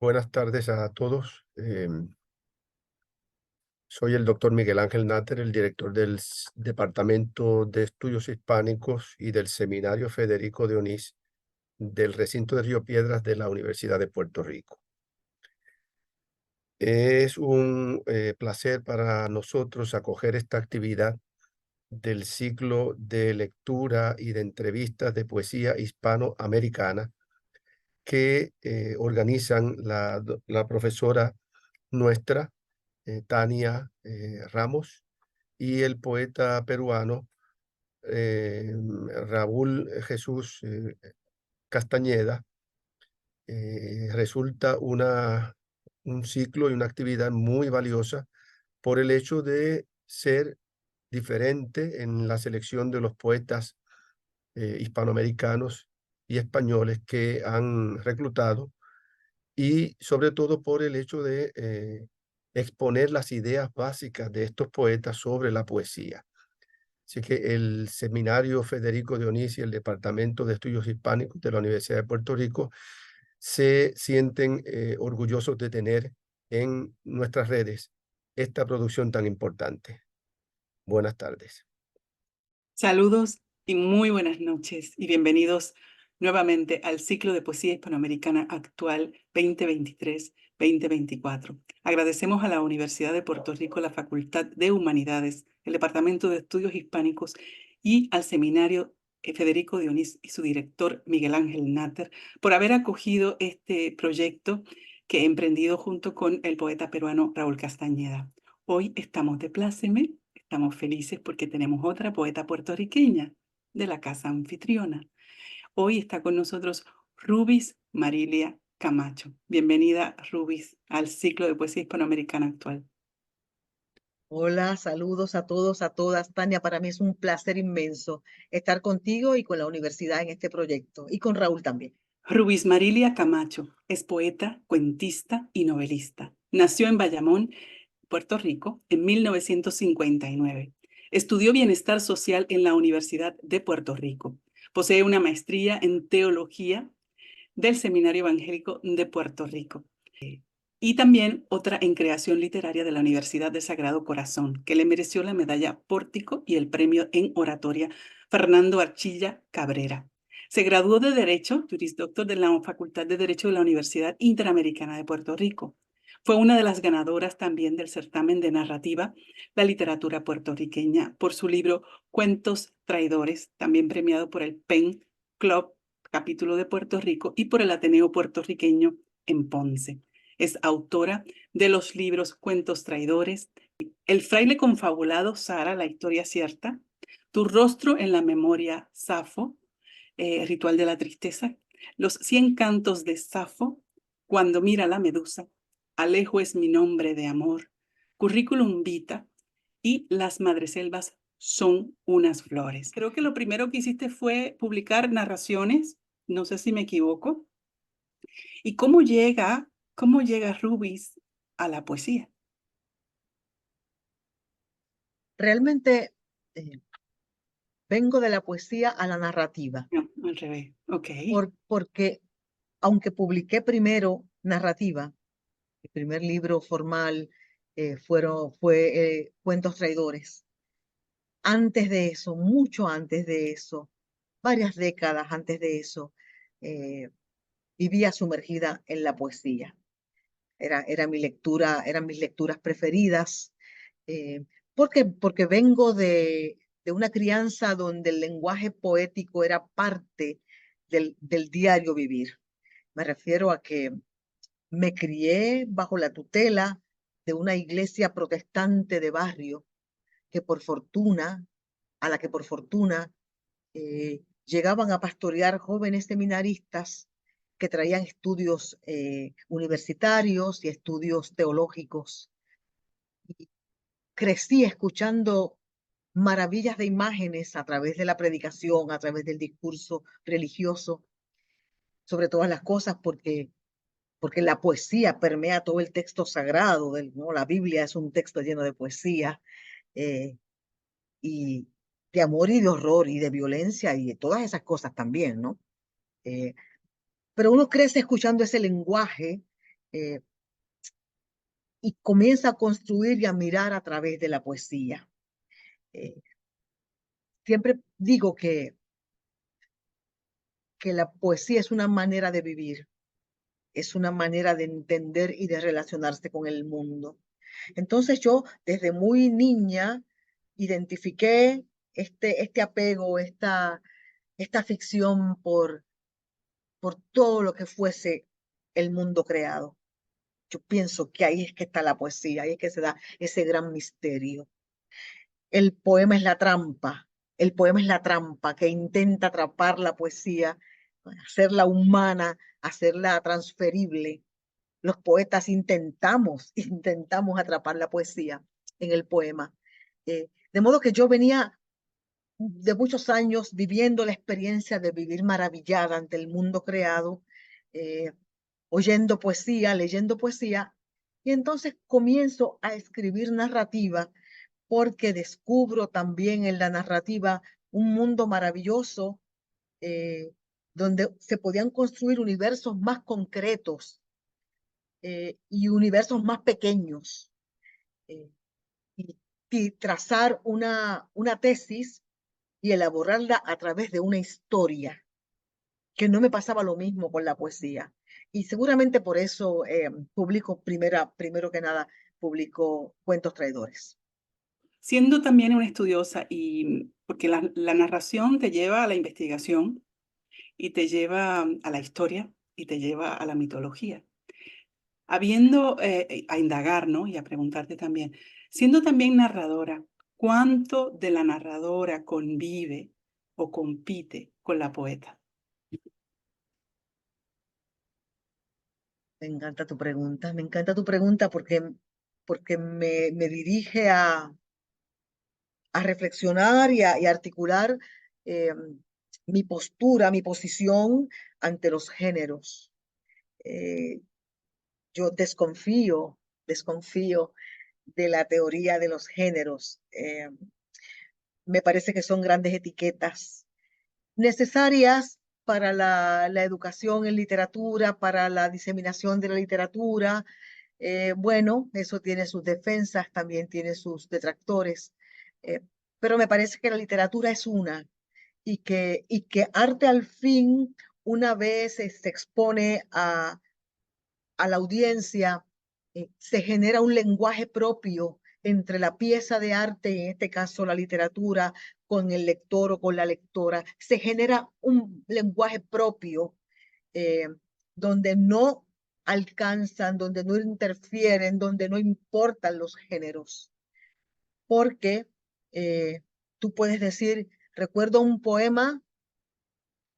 Buenas tardes a todos. Soy el doctor Miguel Ángel Náter, el director del Departamento de Estudios Hispánicos y del Seminario Federico de Onís del recinto de Río Piedras de la Universidad de Puerto Rico. Es un placer para nosotros acoger esta actividad del ciclo de lectura y de entrevistas de poesía hispanoamericana que organizan la profesora nuestra, Tania Ramos, y el poeta peruano Raúl Jesús Castañeda. Resulta un ciclo y una actividad muy valiosa por el hecho de ser diferente en la selección de los poetas hispanoamericanos y españoles que han reclutado, y sobre todo por el hecho de exponer las ideas básicas de estos poetas sobre la poesía. Así que el Seminario Federico de Onís y el Departamento de Estudios Hispánicos de la Universidad de Puerto Rico se sienten orgullosos de tener en nuestras redes esta producción tan importante. Buenas tardes. Saludos y muy buenas noches y bienvenidos nuevamente al ciclo de poesía hispanoamericana actual 2023-2024. Agradecemos a la Universidad de Puerto Rico, la Facultad de Humanidades, el Departamento de Estudios Hispánicos y al Seminario Federico de Onís y su director Miguel Ángel Náter por haber acogido este proyecto que he emprendido junto con el poeta peruano Raúl Castañeda. Hoy estamos de pláceme. Estamos felices porque tenemos otra poeta puertorriqueña de la casa anfitriona. Hoy está con nosotros Rubis Marilia Camacho. Bienvenida, Rubis, al ciclo de poesía hispanoamericana actual. Hola, saludos a todos, a todas. Tania, para mí es un placer inmenso estar contigo y con la universidad en este proyecto, y con Raúl también. Rubis Marilia Camacho es poeta, cuentista y novelista. Nació en Bayamón, Puerto Rico, en 1959. Estudió bienestar social en la Universidad de Puerto Rico. Posee una maestría en teología del Seminario Evangélico de Puerto Rico y también otra en creación literaria de la Universidad de Sagrado Corazón, que le mereció la medalla Pórtico y el premio en oratoria Fernando Archilla Cabrera. Se graduó de Derecho, Juris Doctor de la Facultad de Derecho de la Universidad Interamericana de Puerto Rico. Fue una de las ganadoras también del certamen de narrativa La Literatura Puertorriqueña por su libro Cuentos Traidores, también premiado por el Pen Club Capítulo de Puerto Rico y por el Ateneo Puertorriqueño en Ponce. Es autora de los libros Cuentos Traidores, El fraile confabulado, Sara, la historia cierta, Tu rostro en la memoria, Safo, Ritual de la tristeza, Los 100 cantos de Safo, Cuando mira la medusa, Alejo es mi nombre de amor, Currículum vita y Las madreselvas son unas flores. Creo que lo primero que hiciste fue publicar narraciones, no sé si me equivoco. ¿Y cómo llega Rubis a la poesía? Realmente vengo de la poesía a la narrativa, No, al revés. Ok. porque aunque publiqué primero narrativa, el primer libro formal fue Cuentos Traidores. Antes de eso, mucho antes de eso, varias décadas antes de eso, vivía sumergida en la poesía. Era mi lectura, eran mis lecturas preferidas, porque vengo de una crianza donde el lenguaje poético era parte del diario vivir. Me refiero a que me crié bajo la tutela de una iglesia protestante de barrio que por fortuna, a la que por fortuna llegaban a pastorear jóvenes seminaristas que traían estudios universitarios y estudios teológicos. Y crecí escuchando maravillas de imágenes a través de la predicación, a través del discurso religioso, sobre todas las cosas, porque la poesía permea todo el texto sagrado, ¿no? La Biblia es un texto lleno de poesía y de amor y de horror y de violencia y de todas esas cosas también, ¿no? Pero uno crece escuchando ese lenguaje eh, y comienza a construir y a mirar a través de la poesía. Siempre digo que la poesía es una manera de vivir, es una manera de entender y de relacionarse con el mundo. Entonces yo desde muy niña identifiqué este apego, esta ficción por todo lo que fuese el mundo creado. Yo pienso que ahí es que está la poesía, ahí es que se da ese gran misterio. El poema es la trampa, el poema es la trampa que intenta atrapar la poesía, hacerla humana, hacerla transferible. Los poetas intentamos atrapar la poesía en el poema. De modo que yo venía de muchos años viviendo la experiencia de vivir maravillada ante el mundo creado, eh, oyendo poesía, leyendo poesía, y entonces comienzo a escribir narrativa porque descubro también en la narrativa un mundo maravilloso, donde se podían construir universos más concretos, y universos más pequeños, eh, y, y trazar una tesis y elaborarla a través de una historia, que no me pasaba lo mismo con la poesía. Y seguramente por eso publico primero que nada, publico Cuentos Traidores. Siendo también una estudiosa, y porque la narración te lleva a la investigación y te lleva a la historia y te lleva a la mitología. Habiendo a indagar, ¿no? Y a preguntarte también, siendo también narradora, ¿cuánto de la narradora convive o compite con la poeta? Me encanta tu pregunta porque me dirige a reflexionar y a articular eh, mi postura, mi posición ante los géneros. Eh, yo desconfío de la teoría de los géneros. Me parece que son grandes etiquetas necesarias para la educación en literatura, para la diseminación de la literatura. Bueno, eso tiene sus defensas, también tiene sus detractores, eh, pero me parece que la literatura es una, y que arte al fin, una vez se expone a la audiencia, se genera un lenguaje propio entre la pieza de arte, en este caso la literatura, con el lector o con la lectora. Se genera un lenguaje propio, eh, donde no alcanzan, donde no interfieren, donde no importan los géneros. Porque tú puedes decir, recuerdo un poema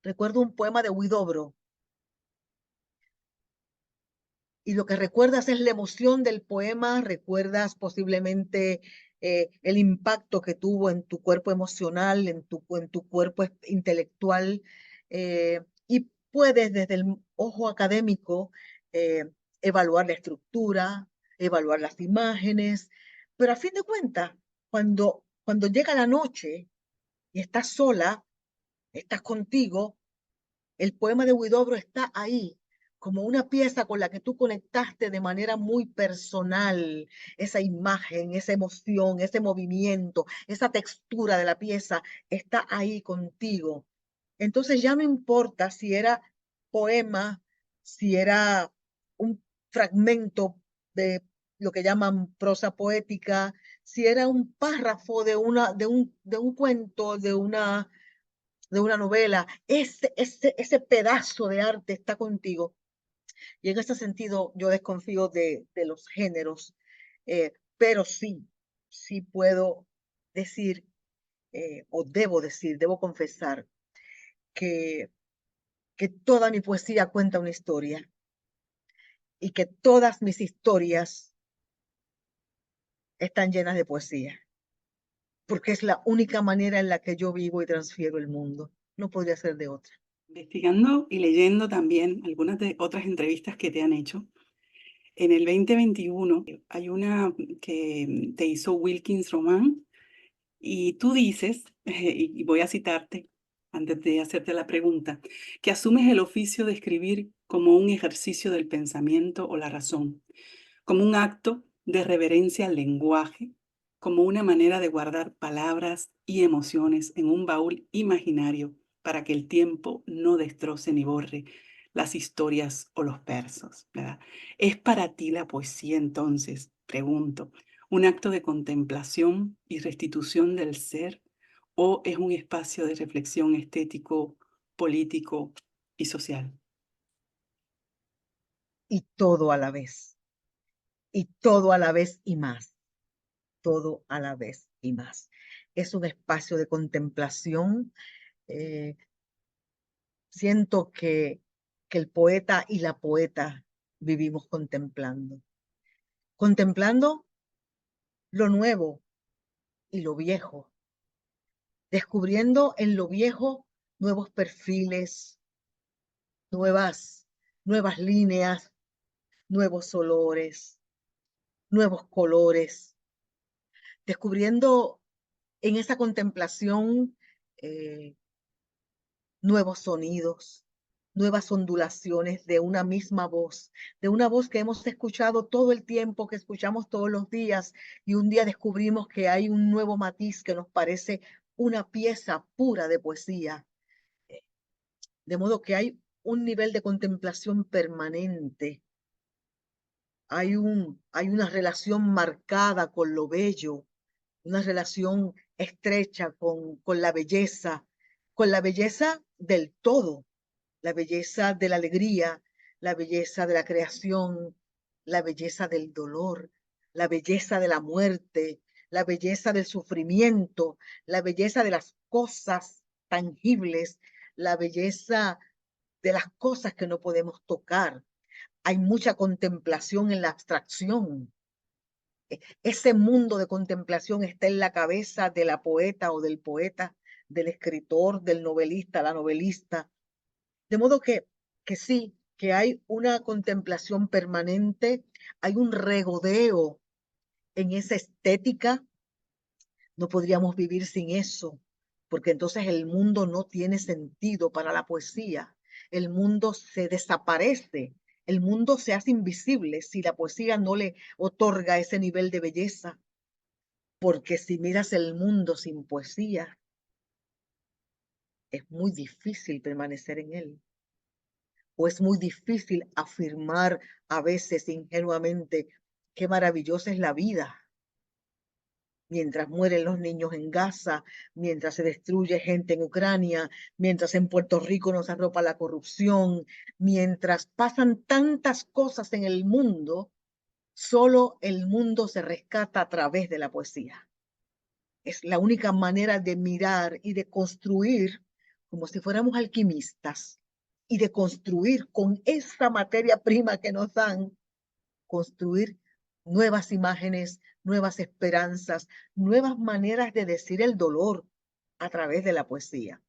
de Huidobro, y lo que recuerdas es la emoción del poema, recuerdas posiblemente el impacto que tuvo en tu cuerpo emocional, en tu cuerpo intelectual, y puedes desde el ojo académico eh, evaluar la estructura, evaluar las imágenes, pero a fin de cuentas, cuando llega la noche y estás sola, estás contigo, el poema de Huidobro está ahí, como una pieza con la que tú conectaste de manera muy personal, esa imagen, esa emoción, ese movimiento, esa textura de la pieza está ahí contigo. Entonces ya no importa si era poema, si era un fragmento de lo que llaman prosa poética, si era un párrafo de un cuento, de una novela, ese pedazo de arte está contigo. Y en ese sentido yo desconfío de los géneros, pero sí puedo decir, o debo confesar que, que toda mi poesía cuenta una historia, y que todas mis historias están llenas de poesía, porque es la única manera en la que yo vivo y transfiero el mundo. No podría ser de otra. Investigando y leyendo también algunas de otras entrevistas que te han hecho, en el 2021 hay una que te hizo Wilkins Román, y tú dices, y voy a citarte, antes de hacerte la pregunta, que asumes el oficio de escribir como un ejercicio del pensamiento o la razón, como un acto de reverencia al lenguaje, como una manera de guardar palabras y emociones en un baúl imaginario para que el tiempo no destroce ni borre las historias o los versos, ¿verdad? ¿Es para ti la poesía entonces, pregunto, un acto de contemplación y restitución del ser o es un espacio de reflexión estético, político y social? Y todo a la vez. Y todo a la vez y más. Todo a la vez y más. Es un espacio de contemplación. Siento que el poeta y la poeta vivimos contemplando. Contemplando lo nuevo y lo viejo. Descubriendo en lo viejo nuevos perfiles, nuevas líneas, nuevos olores, nuevos colores. Descubriendo en esa contemplación eh, nuevos sonidos, nuevas ondulaciones de una misma voz, de una voz que hemos escuchado todo el tiempo, que escuchamos todos los días, y un día descubrimos que hay un nuevo matiz que nos parece una pieza pura de poesía. De modo que hay un nivel de contemplación permanente, hay una relación marcada con lo bello, una relación estrecha con la belleza del todo, la belleza de la alegría, la belleza de la creación, la belleza del dolor, la belleza de la muerte, la belleza del sufrimiento, la belleza de las cosas tangibles, la belleza de las cosas que no podemos tocar. Hay mucha contemplación en la abstracción. Ese mundo de contemplación está en la cabeza de la poeta o del poeta, del escritor, del novelista, la novelista. De modo que sí, que hay una contemplación permanente, hay un regodeo en esa estética. No podríamos vivir sin eso, porque entonces el mundo no tiene sentido para la poesía. El mundo se desaparece, el mundo se hace invisible si la poesía no le otorga ese nivel de belleza. Porque si miras el mundo sin poesía, es muy difícil permanecer en él. O es muy difícil afirmar a veces ingenuamente qué maravillosa es la vida. Mientras mueren los niños en Gaza, mientras se destruye gente en Ucrania, mientras en Puerto Rico nos arropa la corrupción, mientras pasan tantas cosas en el mundo, solo el mundo se rescata a través de la poesía. Es la única manera de mirar y de construir como si fuéramos alquimistas y de construir con esa materia prima que nos dan, construir nuevas imágenes, nuevas esperanzas, nuevas maneras de decir el dolor a través de la poesía.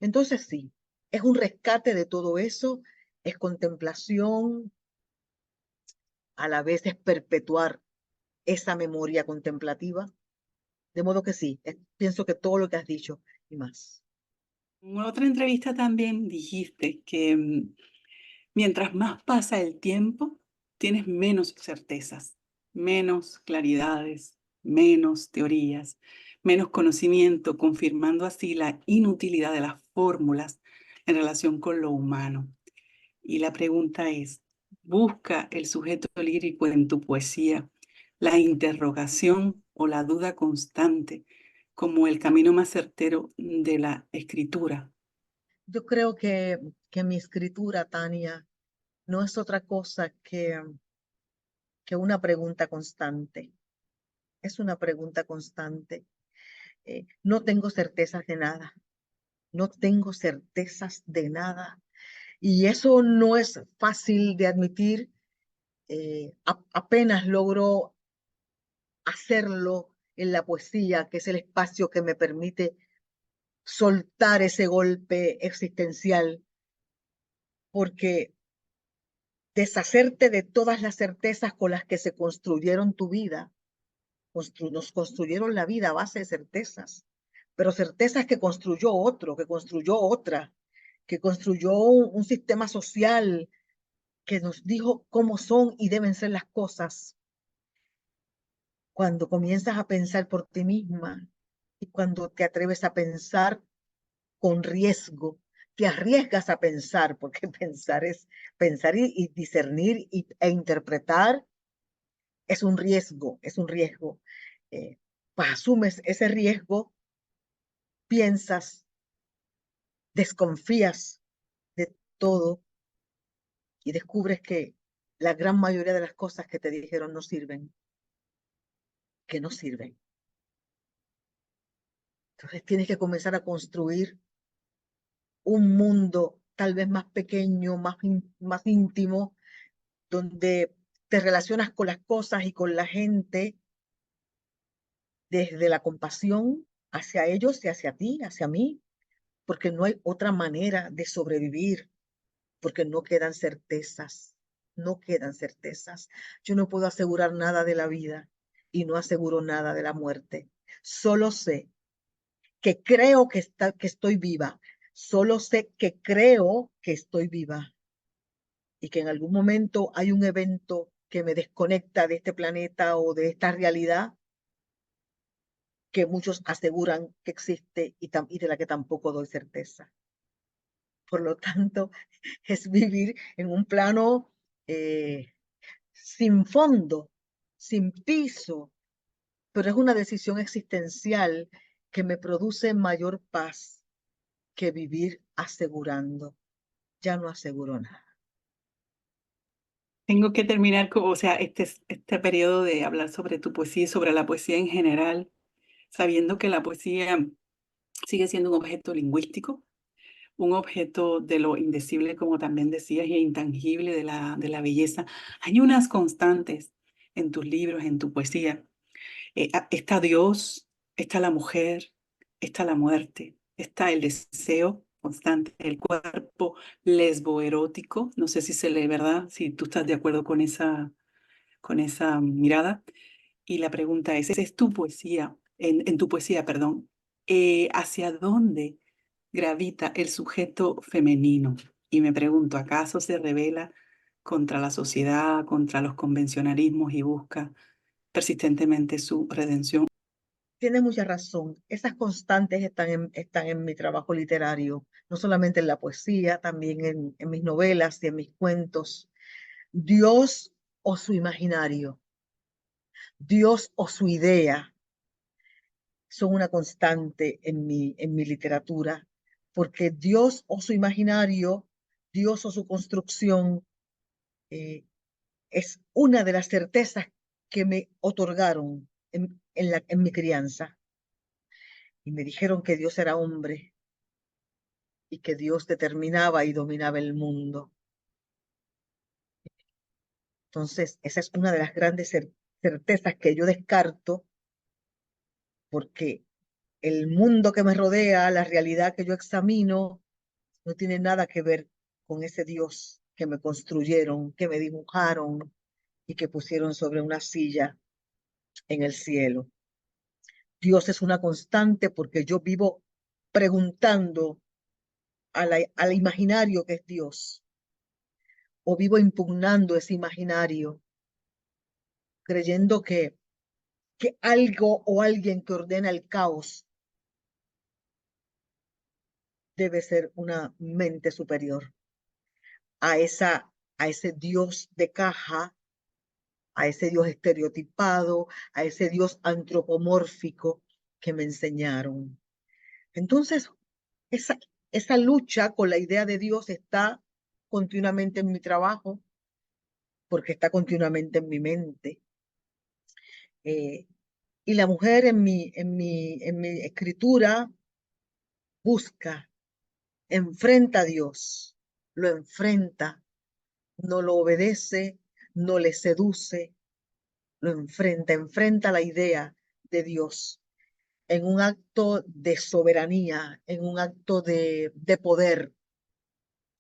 Entonces sí, es un rescate de todo eso, es contemplación, a la vez es perpetuar esa memoria contemplativa. De modo que sí, pienso que todo lo que has dicho y más. En otra entrevista también dijiste que mientras más pasa el tiempo, tienes menos certezas, menos claridades, menos teorías, menos conocimiento, confirmando así la inutilidad de las fórmulas en relación con lo humano. Y la pregunta es, ¿busca el sujeto lírico en tu poesía la interrogación o la duda constante como el camino más certero de la escritura? Yo creo que mi escritura, Tania, no es otra cosa que una pregunta constante. Es una pregunta constante. No tengo certezas de nada. No tengo certezas de nada. Y eso no es fácil de admitir. Apenas logro hacerlo en la poesía, que es el espacio que me permite soltar ese golpe existencial, porque deshacerte de todas las certezas con las que se construyeron tu vida, nos construyeron la vida a base de certezas, pero certezas que construyó otro, que construyó otra, que construyó un sistema social que nos dijo cómo son y deben ser las cosas. Cuando comienzas a pensar por ti misma y cuando te atreves a pensar con riesgo, te arriesgas a pensar, porque pensar es pensar y discernir e interpretar es un riesgo, es un riesgo. Pues asumes ese riesgo, piensas, desconfías de todo y descubres que la gran mayoría de las cosas que te dijeron no sirven, que no sirven. Entonces tienes que comenzar a construir un mundo tal vez más pequeño, más íntimo, donde te relacionas con las cosas y con la gente desde la compasión hacia ellos y hacia ti, hacia mí, porque no hay otra manera de sobrevivir, porque no quedan certezas, no quedan certezas. Yo no puedo asegurar nada de la vida y no aseguro nada de la muerte. Solo sé que creo que estoy viva. Solo sé que creo que estoy viva y que en algún momento hay un evento que me desconecta de este planeta o de esta realidad que muchos aseguran que existe y de la que tampoco doy certeza. Por lo tanto, es vivir en un plano sin fondo, sin piso, pero es una decisión existencial que me produce mayor paz que vivir asegurando. Ya no aseguro nada. Tengo que terminar, o sea, este periodo de hablar sobre tu poesía y sobre la poesía en general, sabiendo que la poesía sigue siendo un objeto lingüístico, un objeto de lo indecible, como también decías, e intangible de la belleza. Hay unas constantes en tus libros, en tu poesía. Está Dios, está la mujer, está la muerte, está el deseo constante, el cuerpo lesboerótico. No sé si se lee, ¿verdad? Si tú estás de acuerdo con esa mirada. Y la pregunta es tu poesía, en tu poesía, perdón, ¿hacia dónde gravita el sujeto femenino? Y me pregunto, ¿acaso se revela contra la sociedad, contra los convencionalismos y busca persistentemente su redención? Tienes mucha razón. Esas constantes están en mi trabajo literario, no solamente en la poesía, también en mis novelas y en mis cuentos. Dios o su imaginario, Dios o su idea son una constante en mi literatura, porque Dios o su imaginario, Dios o su construcción, eh, es una de las certezas que me otorgaron en mi crianza. Y me dijeron que Dios era hombre y que Dios determinaba y dominaba el mundo. Entonces, esa es una de las grandes certezas que yo descarto porque el mundo que me rodea, la realidad que yo examino, no tiene nada que ver con ese Dios que me construyeron, que me dibujaron y que pusieron sobre una silla en el cielo. Dios es una constante porque yo vivo preguntando al imaginario que es Dios, o vivo impugnando ese imaginario, creyendo que algo o alguien que ordena el caos debe ser una mente superior a ese Dios de caja, a ese Dios estereotipado, a ese Dios antropomórfico que me enseñaron. Entonces, esa, esa lucha con la idea de Dios está continuamente en mi trabajo, porque está continuamente en mi mente. Eh, y la mujer en mi escritura busca, enfrenta a Dios, lo enfrenta, no lo obedece, no le seduce, lo enfrenta, enfrenta la idea de Dios en un acto de soberanía, en un acto de poder,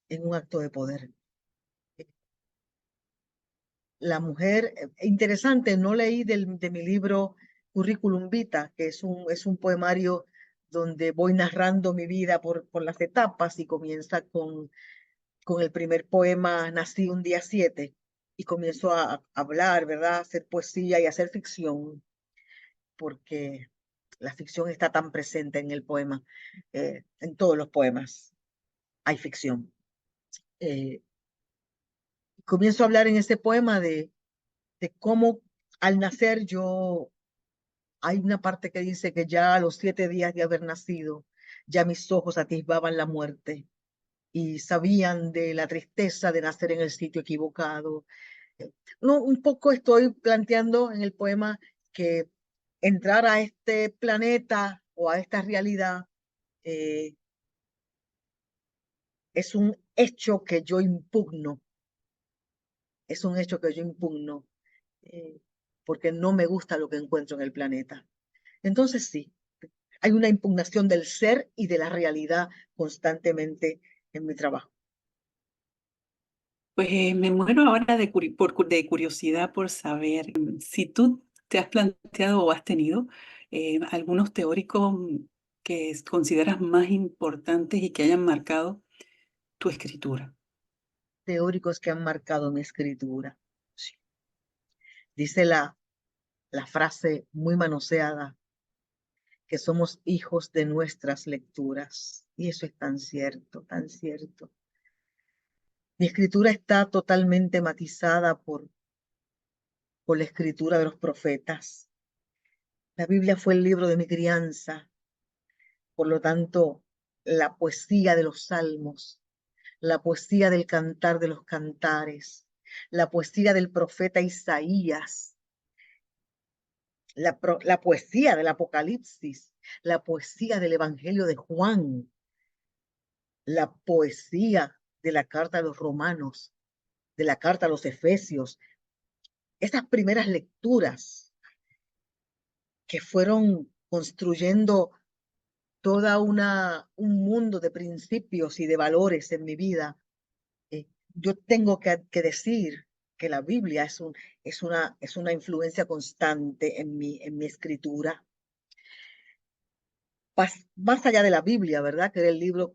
en un acto de poder. La mujer, interesante, no leí de mi libro Curriculum Vita, que es un poemario donde voy narrando mi vida por las etapas y comienza con el primer poema, Nací un día 7, y comienzo a hablar, ¿verdad? A hacer poesía y a hacer ficción, porque la ficción está tan presente en el poema, en todos los poemas hay ficción. Comienzo a hablar en ese poema de cómo al nacer yo, hay una parte que dice que ya a los 7 días de haber nacido, ya mis ojos atisbaban la muerte y sabían de la tristeza de nacer en el sitio equivocado. No, un poco estoy planteando en el poema que entrar a este planeta o a esta realidad eh, es un hecho que yo impugno, es un hecho que yo impugno, eh, porque no me gusta lo que encuentro en el planeta. Entonces sí, hay una impugnación del ser y de la realidad constantemente en mi trabajo. Pues me muero ahora de curiosidad por saber si tú te has planteado o has tenido algunos teóricos que consideras más importantes y que hayan marcado tu escritura. Teóricos que han marcado mi escritura. Sí. Dice la frase muy manoseada, que somos hijos de nuestras lecturas. Y eso es tan cierto, tan cierto. Mi escritura está totalmente matizada por la escritura de los profetas. La Biblia fue el libro de mi crianza, por lo tanto, la poesía de los salmos, la poesía del cantar de los cantares, la poesía del profeta Isaías, la poesía del Apocalipsis, la poesía del Evangelio de Juan, la poesía de la carta a los romanos, de la carta a los efesios, esas primeras lecturas que fueron construyendo un mundo de principios y de valores en mi vida. Yo tengo que decir que la Biblia es una influencia constante en mi escritura. Más allá de la Biblia, ¿verdad? Que era el libro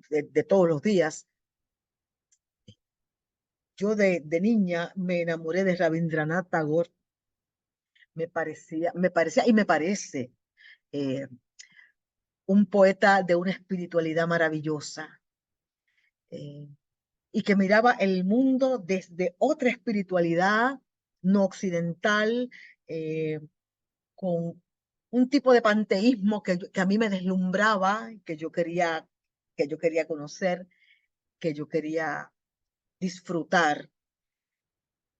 de todos los días. Yo de niña me enamoré de Rabindranath Tagore. Me parecía y me parece eh, un poeta de una espiritualidad maravillosa eh, y que miraba el mundo desde otra espiritualidad no occidental, eh, con un tipo de panteísmo que a mí me deslumbraba, que yo quería conocer, que yo quería disfrutar.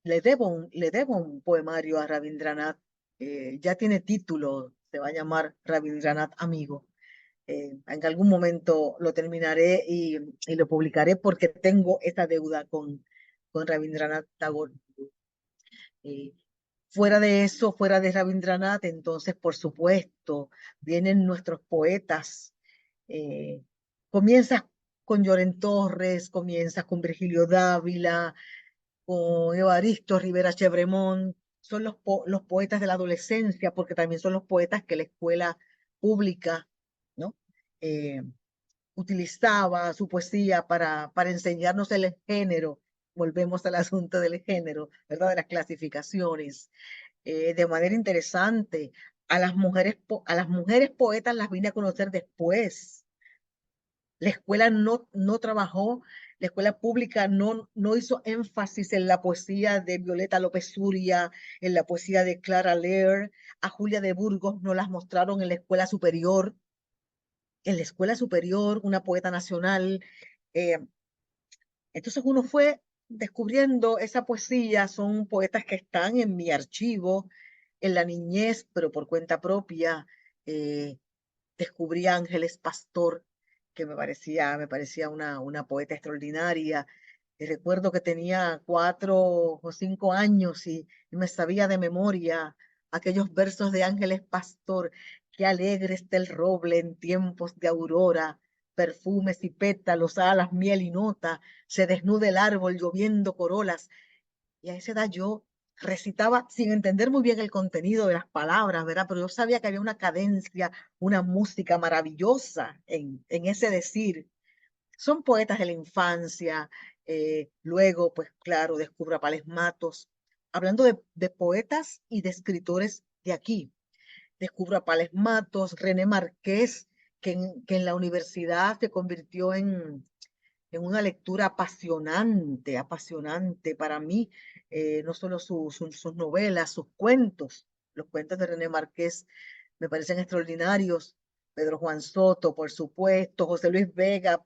Le debo un poemario a Rabindranath, ya tiene título, se va a llamar Rabindranath Amigo. En algún momento lo terminaré y lo publicaré porque tengo esa deuda con Rabindranath Tagore. Eh, Fuera de eso, fuera de Rabindranath, entonces, por supuesto, vienen nuestros poetas. Eh, Comienzas con Llorén Torres, comienzas con Virgilio Dávila, con Evaristo Rivera Chevremont. Son los poetas de la adolescencia, porque también son los poetas que la escuela pública, ¿no? Eh, utilizaba su poesía para enseñarnos el género. Volvemos al asunto del género, ¿verdad? De las clasificaciones. De manera interesante, a las mujeres poetas las vine a conocer después. La escuela no trabajó, la escuela pública no hizo énfasis en la poesía de Violeta López Zuria, en la poesía de Clara Lear. A Julia de Burgos no las mostraron en la escuela superior. En la escuela superior, una poeta nacional. eh, entonces uno fue descubriendo esa poesía, son poetas que están en mi archivo, en la niñez, pero por cuenta propia. eh, Descubrí a Ángeles Pastor, que me parecía una poeta extraordinaria. Y recuerdo que tenía 4 o 5 años y me sabía de memoria aquellos versos de Ángeles Pastor: qué alegre está el roble en tiempos de aurora, perfumes y pétalos, alas, miel y nota, se desnuda el árbol lloviendo corolas. Y a esa edad yo recitaba sin entender muy bien el contenido de las palabras, ¿verdad? Pero yo sabía que había una cadencia, una música maravillosa en ese decir. Son poetas de la infancia. Luego, pues claro, descubro a Pales Matos. Hablando de poetas y de escritores de aquí, descubro a Pales Matos, René Marqués, que en la universidad se convirtió en una lectura apasionante, apasionante para mí, no solo sus novelas, sus cuentos. Los cuentos de René Marqués me parecen extraordinarios. Pedro Juan Soto, por supuesto, José Luis Vega,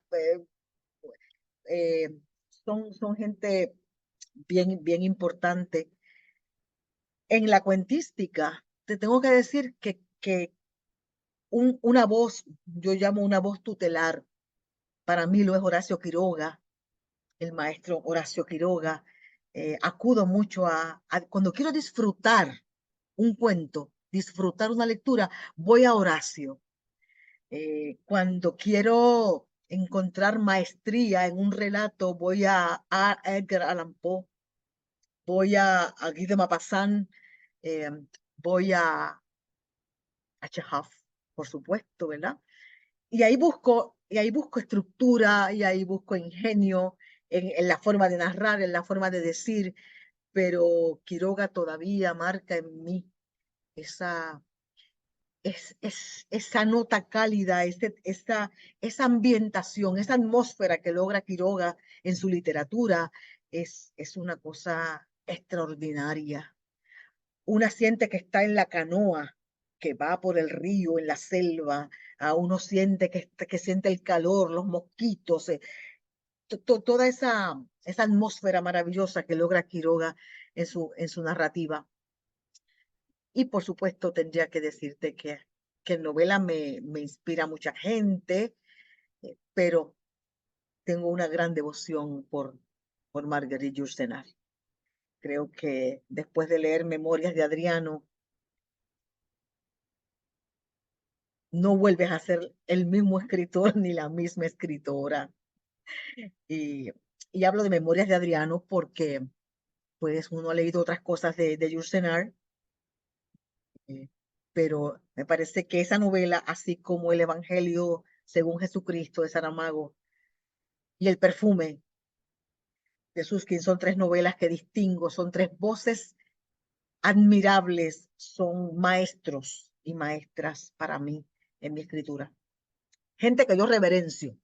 eh, son gente bien importante. En la cuentística, te tengo que decir que una voz, yo llamo una voz tutelar, para mí lo es Horacio Quiroga, el maestro Horacio Quiroga. Acudo mucho cuando quiero disfrutar un cuento, disfrutar una lectura, voy a Horacio. Cuando quiero encontrar maestría en un relato, voy a Edgar Allan Poe, voy a Guy de Maupassant, eh, voy a Chekhov, por supuesto, ¿verdad? Y ahí busco estructura, y ahí busco ingenio en la forma de narrar, en la forma de decir, pero Quiroga todavía marca en mí esa, esa nota cálida, esa ambientación, esa atmósfera que logra Quiroga en su literatura, es una cosa extraordinaria. Una siente que está en la canoa, que va por el río, en la selva, a uno siente que siente el calor, los mosquitos, toda esa atmósfera maravillosa que logra Quiroga en su narrativa. Y por supuesto tendría que decirte que en novela me inspira mucha gente, pero tengo una gran devoción por Marguerite Yourcenar. Creo que después de leer Memorias de Adriano, no vuelves a ser el mismo escritor ni la misma escritora. Y, y hablo de Memorias de Adriano porque pues uno ha leído otras cosas de Yourcenar, eh, pero me parece que esa novela, así como el Evangelio según Jesucristo de Saramago y El perfume de Susskind, son tres novelas que distingo, son tres voces admirables, son maestros y maestras para mí en mi escritura. Gente que yo reverencio.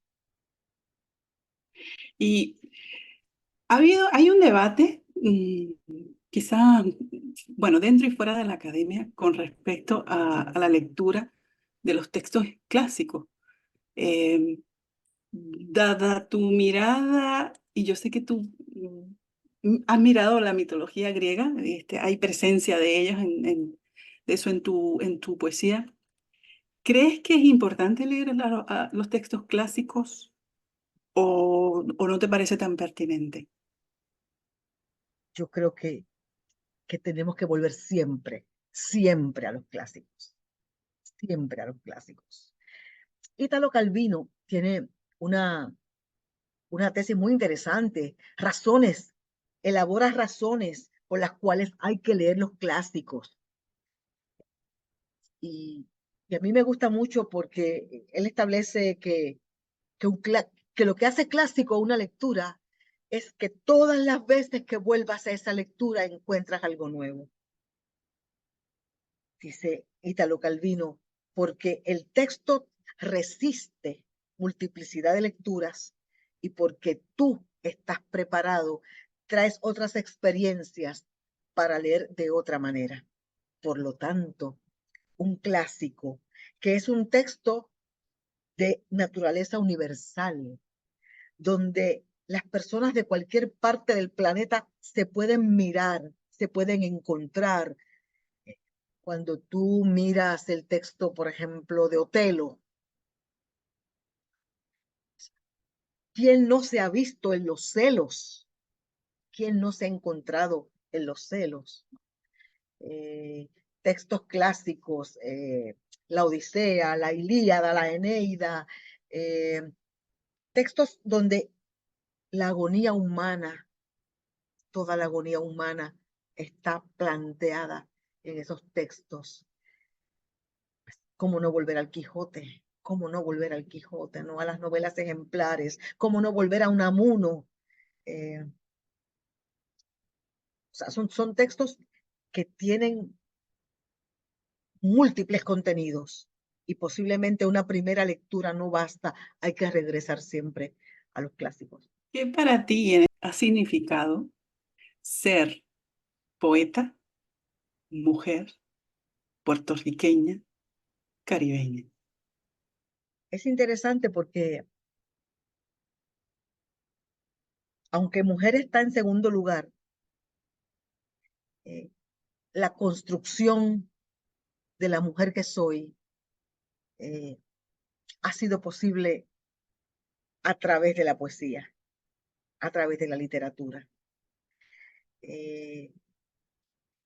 Y hay un debate, quizá, bueno, dentro y fuera de la academia, con respecto a la lectura de los textos clásicos. Dada tu mirada, y yo sé que tú has mirado la mitología griega, hay presencia de ellos de eso en tu poesía. ¿Crees que es importante leer los textos clásicos o no te parece tan pertinente? Yo creo que tenemos que volver siempre, siempre a los clásicos, siempre a los clásicos. Italo Calvino tiene una, una tesis muy interesante, razones, elabora razones por las cuales hay que leer los clásicos. Y, y a mí me gusta mucho porque él establece que lo que hace clásico una lectura es que todas las veces que vuelvas a esa lectura encuentras algo nuevo. Dice Italo Calvino, porque el texto resiste multiplicidad de lecturas y porque tú estás preparado, traes otras experiencias para leer de otra manera. Por lo tanto, un clásico, que es un texto de naturaleza universal, donde las personas de cualquier parte del planeta se pueden mirar, se pueden encontrar. Cuando tú miras el texto, por ejemplo, de Otelo, ¿quién no se ha visto en los celos? ¿Quién no se ha encontrado en los celos? Eh, Textos clásicos, la Odisea, la Ilíada, la Eneida, eh, textos donde la agonía humana, toda la agonía humana está planteada en esos textos. ¿Cómo no volver al Quijote? ¿Cómo no volver al Quijote? ¿No? A las novelas ejemplares. ¿Cómo no volver a Unamuno? O sea, son textos que tienen múltiples contenidos y posiblemente una primera lectura no basta, hay que regresar siempre a los clásicos. ¿Qué para ti ha significado ser poeta, mujer, puertorriqueña, caribeña? Es interesante porque aunque mujer está en segundo lugar, la construcción de la mujer que soy ha sido posible a través de la poesía, a través de la literatura.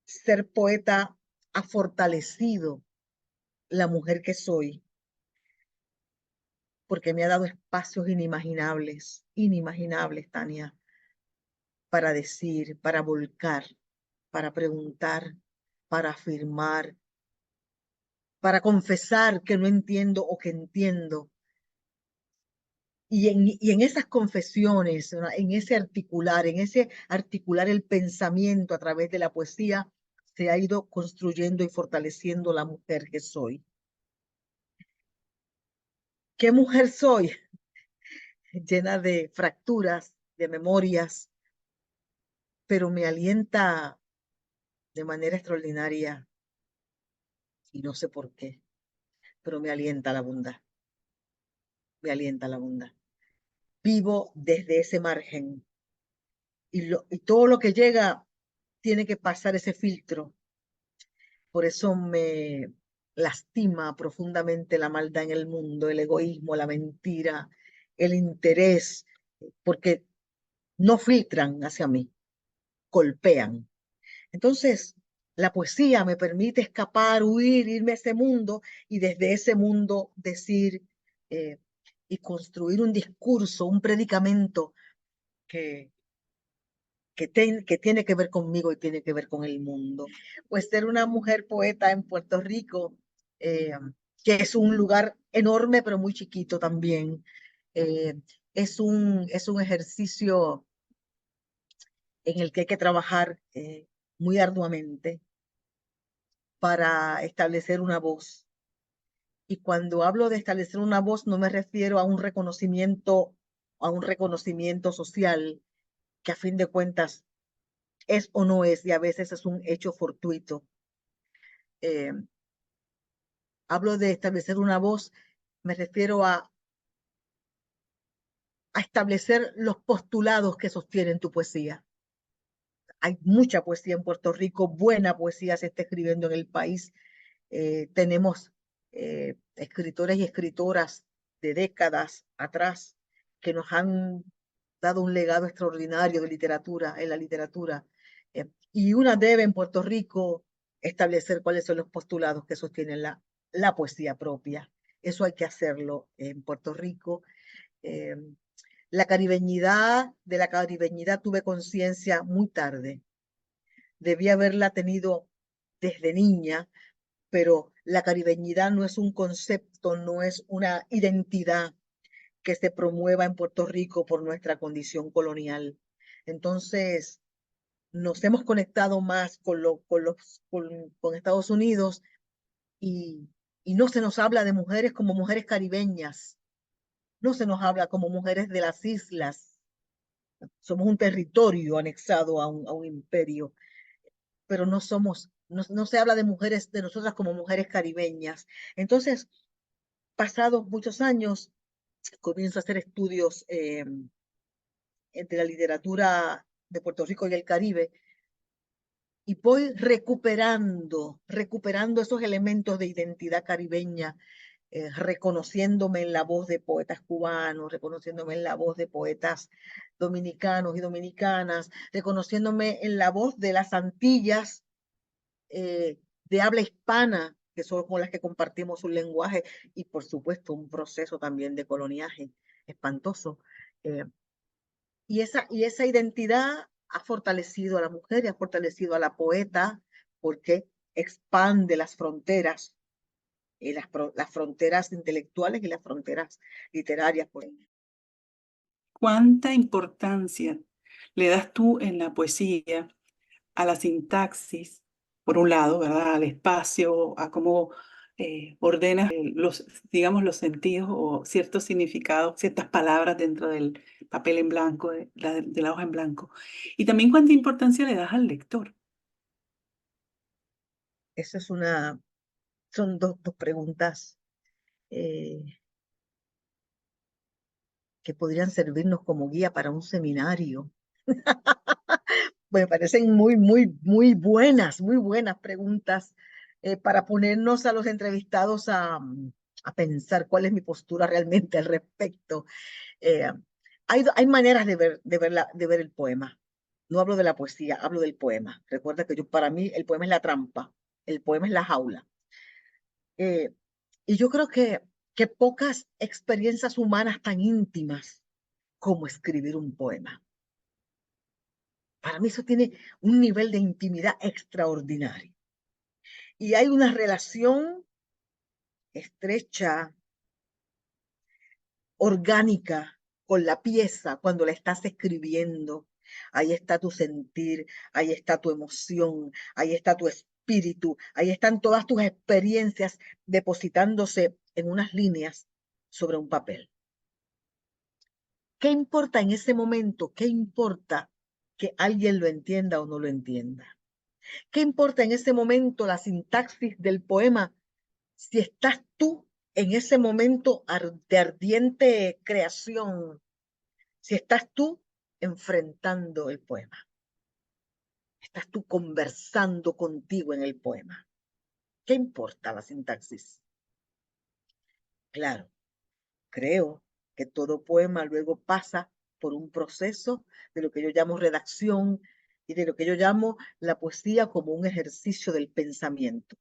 Ser poeta ha fortalecido la mujer que soy, porque me ha dado espacios inimaginables, Tania, para decir, para volcar, para preguntar, para afirmar, para confesar que no entiendo o que entiendo. Y en esas confesiones, ¿no? en ese articular el pensamiento a través de la poesía, se ha ido construyendo y fortaleciendo la mujer que soy. ¿Qué mujer soy? Llena de fracturas, de memorias, pero me alienta de manera extraordinaria, y no sé por qué, pero me alienta la bondad, me alienta la bondad. Vivo desde ese margen y todo lo que llega tiene que pasar ese filtro. Por eso me lastima profundamente la maldad en el mundo, el egoísmo, la mentira, el interés, porque no filtran hacia mí, golpean. Entonces, la poesía me permite escapar, huir, irme a ese mundo y desde ese mundo decir y construir un discurso, un predicamento que, que tiene que ver conmigo y tiene que ver con el mundo. Pues ser una mujer poeta en Puerto Rico, eh, que es un lugar enorme pero muy chiquito también, eh, es un ejercicio en el que hay que trabajar muy arduamente para establecer una voz. Y cuando hablo de establecer una voz, no me refiero a un reconocimiento social, que a fin de cuentas es o no es, y a veces es un hecho fortuito. Eh, Hablo de establecer una voz, me refiero a establecer los postulados que sostienen tu poesía. Hay mucha poesía en Puerto Rico, buena poesía se está escribiendo en el país. Tenemos escritores y escritoras de décadas atrás que nos han dado un legado extraordinario de literatura, en la literatura. Y una debe en Puerto Rico establecer cuáles son los postulados que sostienen la poesía propia. Eso hay que hacerlo en Puerto Rico. Eh, de la caribeñidad tuve conciencia muy tarde. Debí haberla tenido desde niña, pero la caribeñidad no es un concepto, no es una identidad que se promueva en Puerto Rico por nuestra condición colonial. Entonces, nos hemos conectado más con Estados Unidos y, y no se nos habla de mujeres como mujeres caribeñas, no se nos habla como mujeres de las islas. Somos un territorio anexado a un imperio, pero no se habla de mujeres, de nosotras como mujeres caribeñas. Entonces, pasados muchos años, comienzo a hacer estudios de la literatura de Puerto Rico y el Caribe y voy recuperando esos elementos de identidad caribeña, reconociéndome en la voz de poetas cubanos, reconociéndome en la voz de poetas dominicanos y dominicanas, reconociéndome en la voz de las Antillas de habla hispana, que son con las que compartimos un lenguaje y por supuesto un proceso también de coloniaje espantoso. Y esa identidad ha fortalecido a la mujer y ha fortalecido a la poeta porque expande las fronteras, las fronteras intelectuales y las fronteras literarias. ¿Cuánta importancia le das tú en la poesía a la sintaxis, por un lado, ¿verdad? Al espacio, a cómo ordenas digamos, los sentidos o ciertos significados, ciertas palabras dentro del papel en blanco, de la hoja en blanco? Y también cuánta importancia le das al lector. Eso es son dos preguntas que podrían servirnos como guía para un seminario. Me parecen muy buenas preguntas para ponernos a los entrevistados a pensar cuál es mi postura realmente al respecto. Eh, hay maneras de ver el poema. No hablo de la poesía, hablo del poema. Recuerda que para mí el poema es la trampa, el poema es la jaula. Y yo creo que pocas experiencias humanas tan íntimas como escribir un poema. Para mí eso tiene un nivel de intimidad extraordinario. Y hay una relación estrecha, orgánica con la pieza cuando la estás escribiendo. Ahí está tu sentir, ahí está tu emoción, ahí está tu espíritu, ahí están todas tus experiencias depositándose en unas líneas sobre un papel. ¿Qué importa en ese momento? ¿Qué importa que alguien lo entienda o no lo entienda? ¿Qué importa en ese momento la sintaxis del poema si estás tú en ese momento de ardiente creación, si estás tú enfrentando el poema, estás tú conversando contigo en el poema? ¿Qué importa la sintaxis? Claro, creo que todo poema luego pasa por un proceso de lo que yo llamo redacción y de lo que yo llamo la poesía como un ejercicio del pensamiento.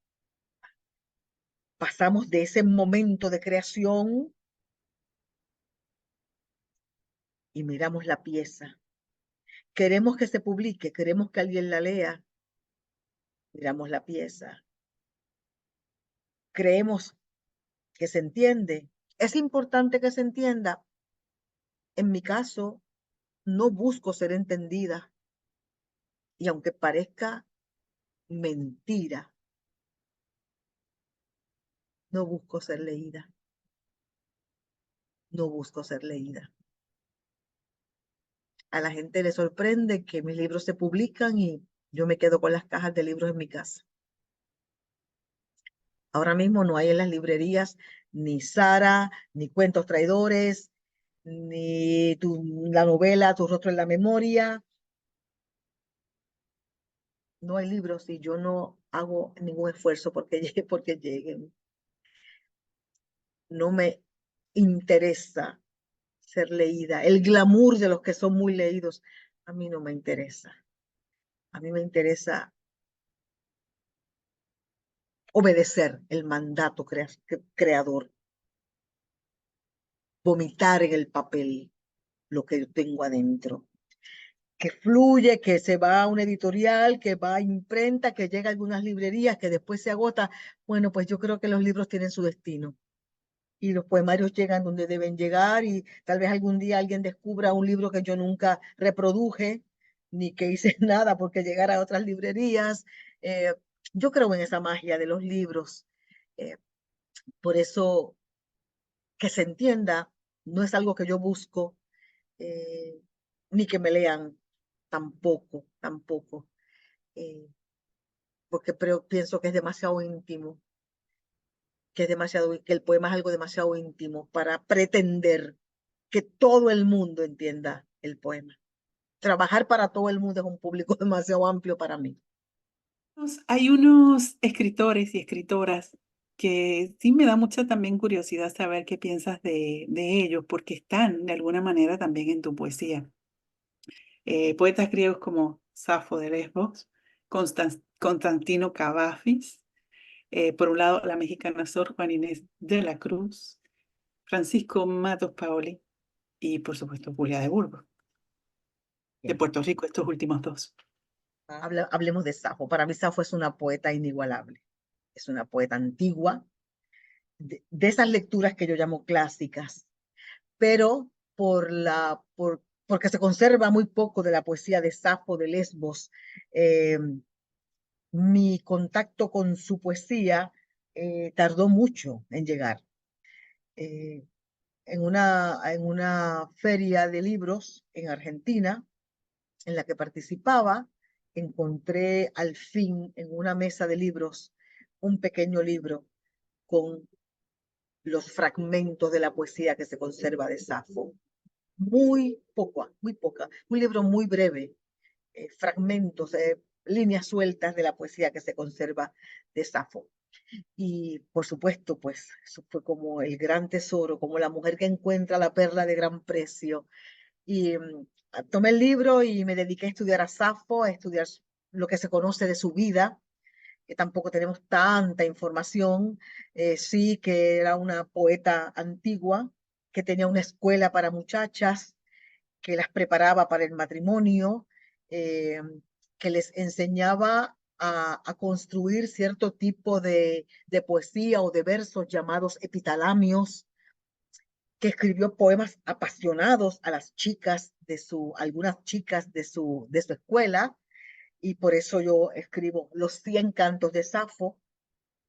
Pasamos de ese momento de creación y miramos la pieza. Queremos que se publique, queremos que alguien la lea. Miramos la pieza. Creemos que se entiende. Es importante que se entienda. En mi caso, no busco ser entendida. Y aunque parezca mentira, no busco ser leída. No busco ser leída. A la gente le sorprende que mis libros se publican y yo me quedo con las cajas de libros en mi casa. Ahora mismo no hay en las librerías ni Sara, ni Cuentos Traidores, ni la novela Tu rostro en la memoria. No hay libros y yo no hago ningún esfuerzo porque lleguen. No me interesa ser leída. El glamour de los que son muy leídos, a mí no me interesa. A mí me interesa obedecer el mandato creador, vomitar en el papel lo que yo tengo adentro, que fluye, que se va a una editorial, que va a imprenta, que llega a algunas librerías, que después se agota. Bueno, pues yo creo que los libros tienen su destino y los poemarios llegan donde deben llegar y tal vez algún día alguien descubra un libro que yo nunca reproduje ni que hice nada porque llegara a otras librerías. Eh, yo creo en esa magia de los libros. Eh, por eso que se entienda no es algo que yo busco, eh, ni que me lean tampoco, porque pienso que es demasiado íntimo, que el poema es algo demasiado íntimo para pretender que todo el mundo entienda el poema. Trabajar para todo el mundo es un público demasiado amplio para mí. Hay unos escritores y escritoras que sí me da mucha también curiosidad saber qué piensas de ellos, porque están de alguna manera también en tu poesía. Poetas griegos como Safo de Lesbos, Constantino Cavafis, por un lado la mexicana Sor Juana Inés de la Cruz, Francisco Matos Paoli y por supuesto Julia de Burgos. de Puerto Rico, estos últimos dos. Hablemos de Safo. Para mí Safo es una poeta inigualable. Es una poeta antigua, de esas lecturas que yo llamo clásicas, pero porque se conserva muy poco de la poesía de Safo, de Lesbos. Mi contacto con su poesía tardó mucho en llegar. En una feria de libros en Argentina, en la que participaba, encontré al fin en una mesa de libros un pequeño libro con los fragmentos de la poesía que se conserva de Safo. Muy poca, un libro muy breve, fragmentos, líneas sueltas de la poesía que se conserva de Safo. Y por supuesto, pues eso fue como el gran tesoro, como la mujer que encuentra la perla de gran precio. Y tomé el libro y me dediqué a estudiar a Safo, a estudiar lo que se conoce de su vida, que tampoco tenemos tanta información. Sí que era una poeta antigua, que tenía una escuela para muchachas, que las preparaba para el matrimonio, eh, que les enseñaba a construir cierto tipo de poesía o de versos llamados epitalamios, que escribió poemas apasionados a las chicas algunas chicas de su escuela, y por eso yo escribo los 100 cantos de Safo,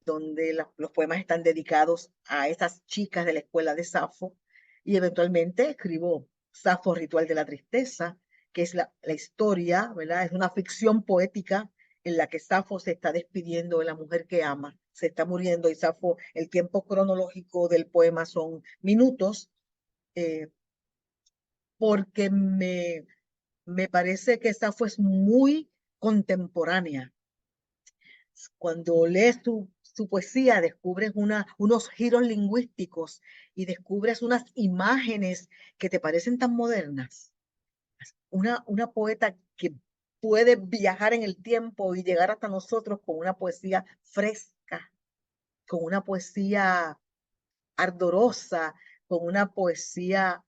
donde los poemas están dedicados a esas chicas de la escuela de Safo, y eventualmente escribo Safo, Ritual de la Tristeza, que es la historia, ¿verdad? Es una ficción poética en la que Safo se está despidiendo de la mujer que ama, se está muriendo, y Safo, el tiempo cronológico del poema son minutos, eh, porque me parece que Safo es muy contemporánea. Cuando lees su poesía, descubres unos giros lingüísticos y descubres unas imágenes que te parecen tan modernas. Una poeta que puede viajar en el tiempo y llegar hasta nosotros con una poesía fresca, con una poesía ardorosa, con una poesía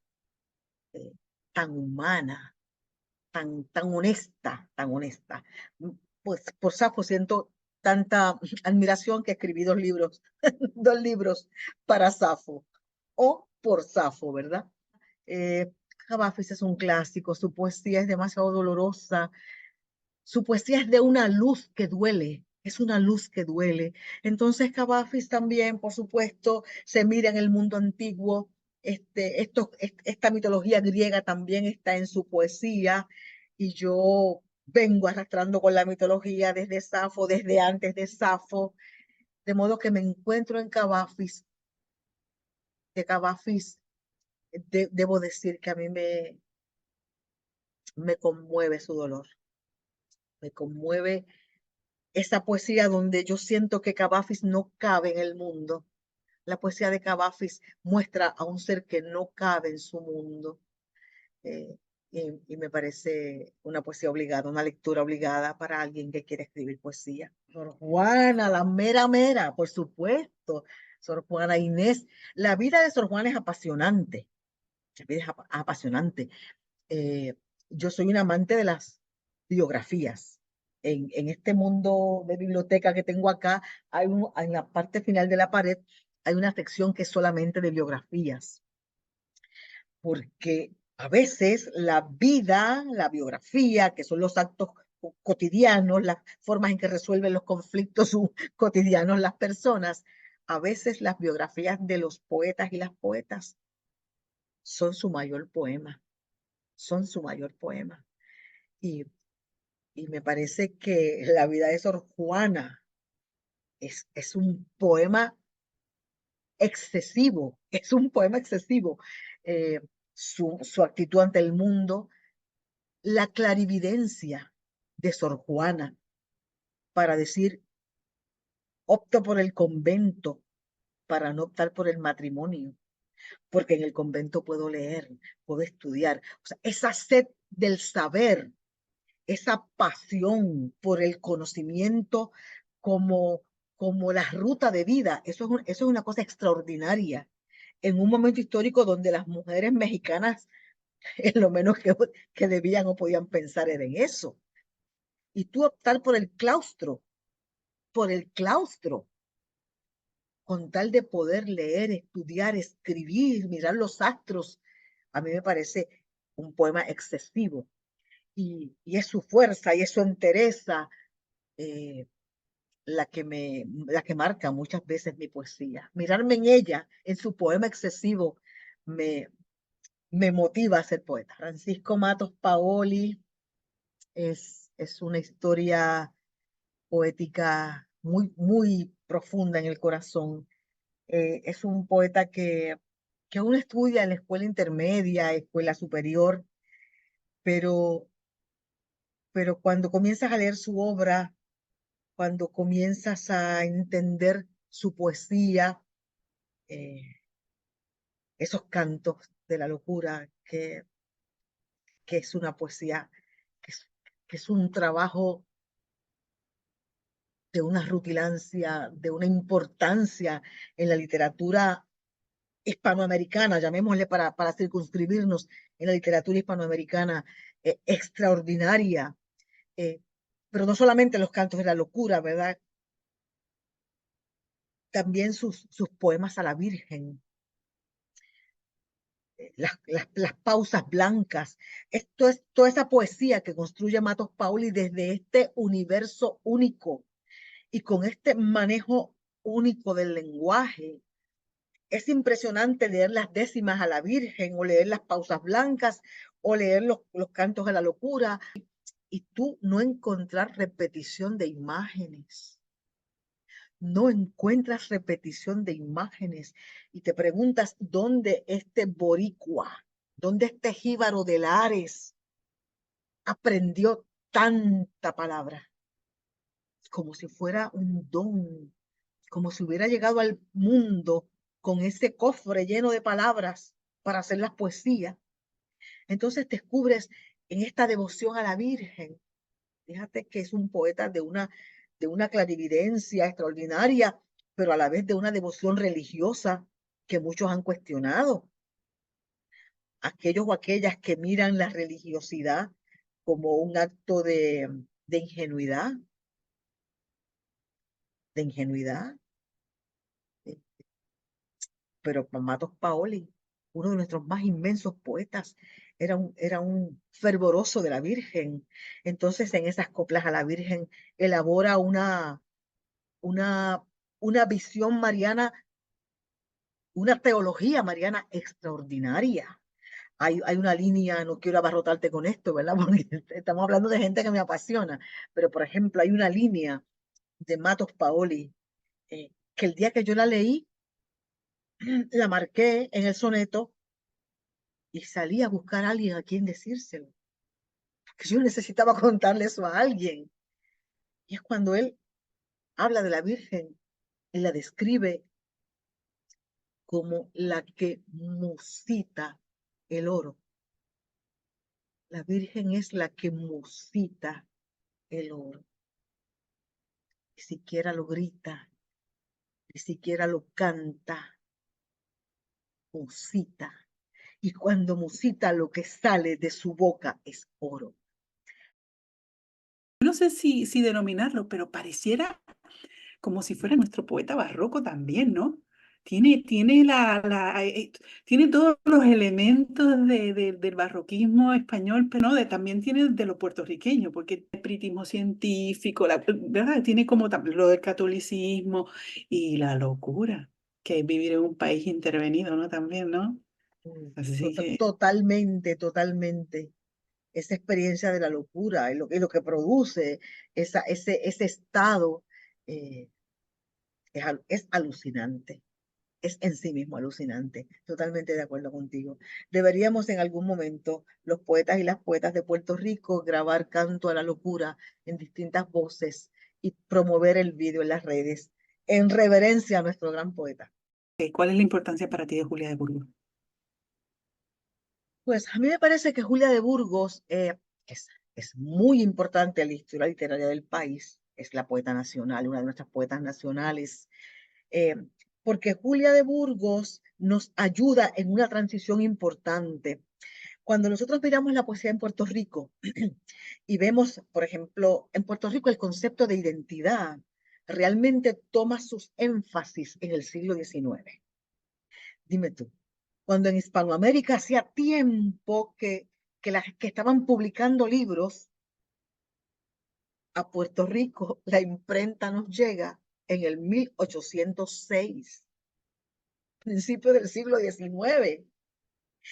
eh, tan humana, tan honesta, tan honesta. Pues por Safo siento tanta admiración que escribí 2 libros, 2 libros para Safo, o por Safo, ¿verdad? Cavafis es un clásico, su poesía es demasiado dolorosa, su poesía es de una luz que duele, es una luz que duele. Entonces Cavafis también, por supuesto, se mira en el mundo antiguo. Esta mitología griega también está en su poesía, y yo vengo arrastrando con la mitología desde Safo, desde antes de Safo, de modo que me encuentro en Cavafis. De Cavafis, debo decir que a mí me conmueve su dolor, me conmueve esa poesía donde yo siento que Cavafis no cabe en el mundo. La poesía de Cavafis muestra a un ser que no cabe en su mundo. eh, y me parece una poesía obligada, una lectura obligada para alguien que quiere escribir poesía. Sor Juana, la mera mera, por supuesto. Sor Juana Inés. La vida de Sor Juana es apasionante. La vida es apasionante. Eh, yo soy un amante de las biografías. En este mundo de biblioteca que tengo acá, en la parte final de la pared, hay una sección que es solamente de biografías, porque a veces la vida, la biografía, que son los actos cotidianos, las formas en que resuelven los conflictos cotidianos las personas, a veces las biografías de los poetas y las poetas son su mayor poema, son su mayor poema. Y, y me parece que la vida de Sor Juana es un poema excesivo, es un poema excesivo. Su actitud ante el mundo, la clarividencia de Sor Juana para decir, opto por el convento para no optar por el matrimonio, porque en el convento puedo leer, puedo estudiar. O sea, esa sed del saber, esa pasión por el conocimiento como, como la ruta de vida, eso es una cosa extraordinaria en un momento histórico donde las mujeres mexicanas es lo menos que debían o podían pensar era en eso. Y tú optar por el claustro, con tal de poder leer, estudiar, escribir, mirar los astros, a mí me parece un poema excesivo. Y es su fuerza y es su entereza eh, la que marca muchas veces mi poesía. Mirarme en ella, en su poema excesivo, me, me motiva a ser poeta. Francisco Matos Paoli es una historia poética muy, muy profunda en el corazón. Es un poeta que uno estudia en la escuela intermedia, escuela superior, pero, pero cuando comienzas a leer su obra, cuando comienzas a entender su poesía, eh, esos cantos de la locura, que es una poesía, que es, que es un trabajo de una rutilancia, de una importancia en la literatura hispanoamericana, llamémosle para circunscribirnos en la literatura hispanoamericana, extraordinaria. eh, pero no solamente los cantos de la locura, ¿verdad? También sus poemas a la Virgen, las pausas blancas. Esto es toda esa poesía que construye Matos Paoli desde este universo único y con este manejo único del lenguaje. Es impresionante leer las décimas a la Virgen o leer las pausas blancas o leer los cantos de la locura y tú no encontrar repetición de imágenes. No encuentras repetición de imágenes y te preguntas dónde este boricua, dónde este jíbaro de Lares aprendió tanta palabra, como si fuera un don, como si hubiera llegado al mundo con ese cofre lleno de palabras para hacer las poesías. Entonces descubres en esta devoción a la Virgen, fíjate que es un poeta de una clarividencia extraordinaria, pero a la vez de una devoción religiosa que muchos han cuestionado. Aquellos o aquellas que miran la religiosidad como un acto de ingenuidad, de ingenuidad. Pero Matos Paoli, uno de nuestros más inmensos poetas, era un fervoroso de la Virgen. Entonces, en esas coplas a la Virgen, elabora una, una visión mariana, una teología mariana extraordinaria. Hay una línea, no quiero abarrotarte con esto, ¿verdad? Porque estamos hablando de gente que me apasiona, pero por ejemplo, hay una línea de Matos Paoli que el día que yo la leí, la marqué en el soneto y salí a buscar a alguien a quien decírselo, porque yo necesitaba contarle eso a alguien. Y es cuando él habla de la Virgen y la describe como la que musita el oro. La Virgen es la que musita el oro. Ni siquiera lo grita, ni siquiera lo canta, musita. Y cuando musita, lo que sale de su boca es oro. No sé si denominarlo, pero pareciera como si fuera nuestro poeta barroco también, ¿no? Tiene tiene todos los elementos del barroquismo español, pero no, también tiene de lo puertorriqueño, porque el espiritismo científico, ¿verdad? Tiene como también lo del catolicismo y la locura, que es vivir en un país intervenido, ¿no? También, ¿no? Así que Totalmente, totalmente. Esa experiencia de la locura y lo que produce ese estado eh, es alucinante. Es en sí mismo alucinante. Totalmente de acuerdo contigo. Deberíamos en algún momento, los poetas y las poetas de Puerto Rico, grabar Canto a la Locura en distintas voces y promover el video en las redes en reverencia a nuestro gran poeta. ¿cuál es la importancia para ti de Julia de Burgos? Pues a mí me parece que Julia de Burgos es muy importante en la historia literaria del país. Es la poeta nacional, una de nuestras poetas nacionales, eh, porque Julia de Burgos nos ayuda en una transición importante. Cuando nosotros miramos la poesía en Puerto Rico y vemos, por ejemplo, en Puerto Rico el concepto de identidad realmente toma sus énfasis en el siglo XIX. Dime tú, cuando en Hispanoamérica hacía tiempo que estaban publicando libros, a Puerto Rico la imprenta nos llega en el 1806, principio del siglo XIX.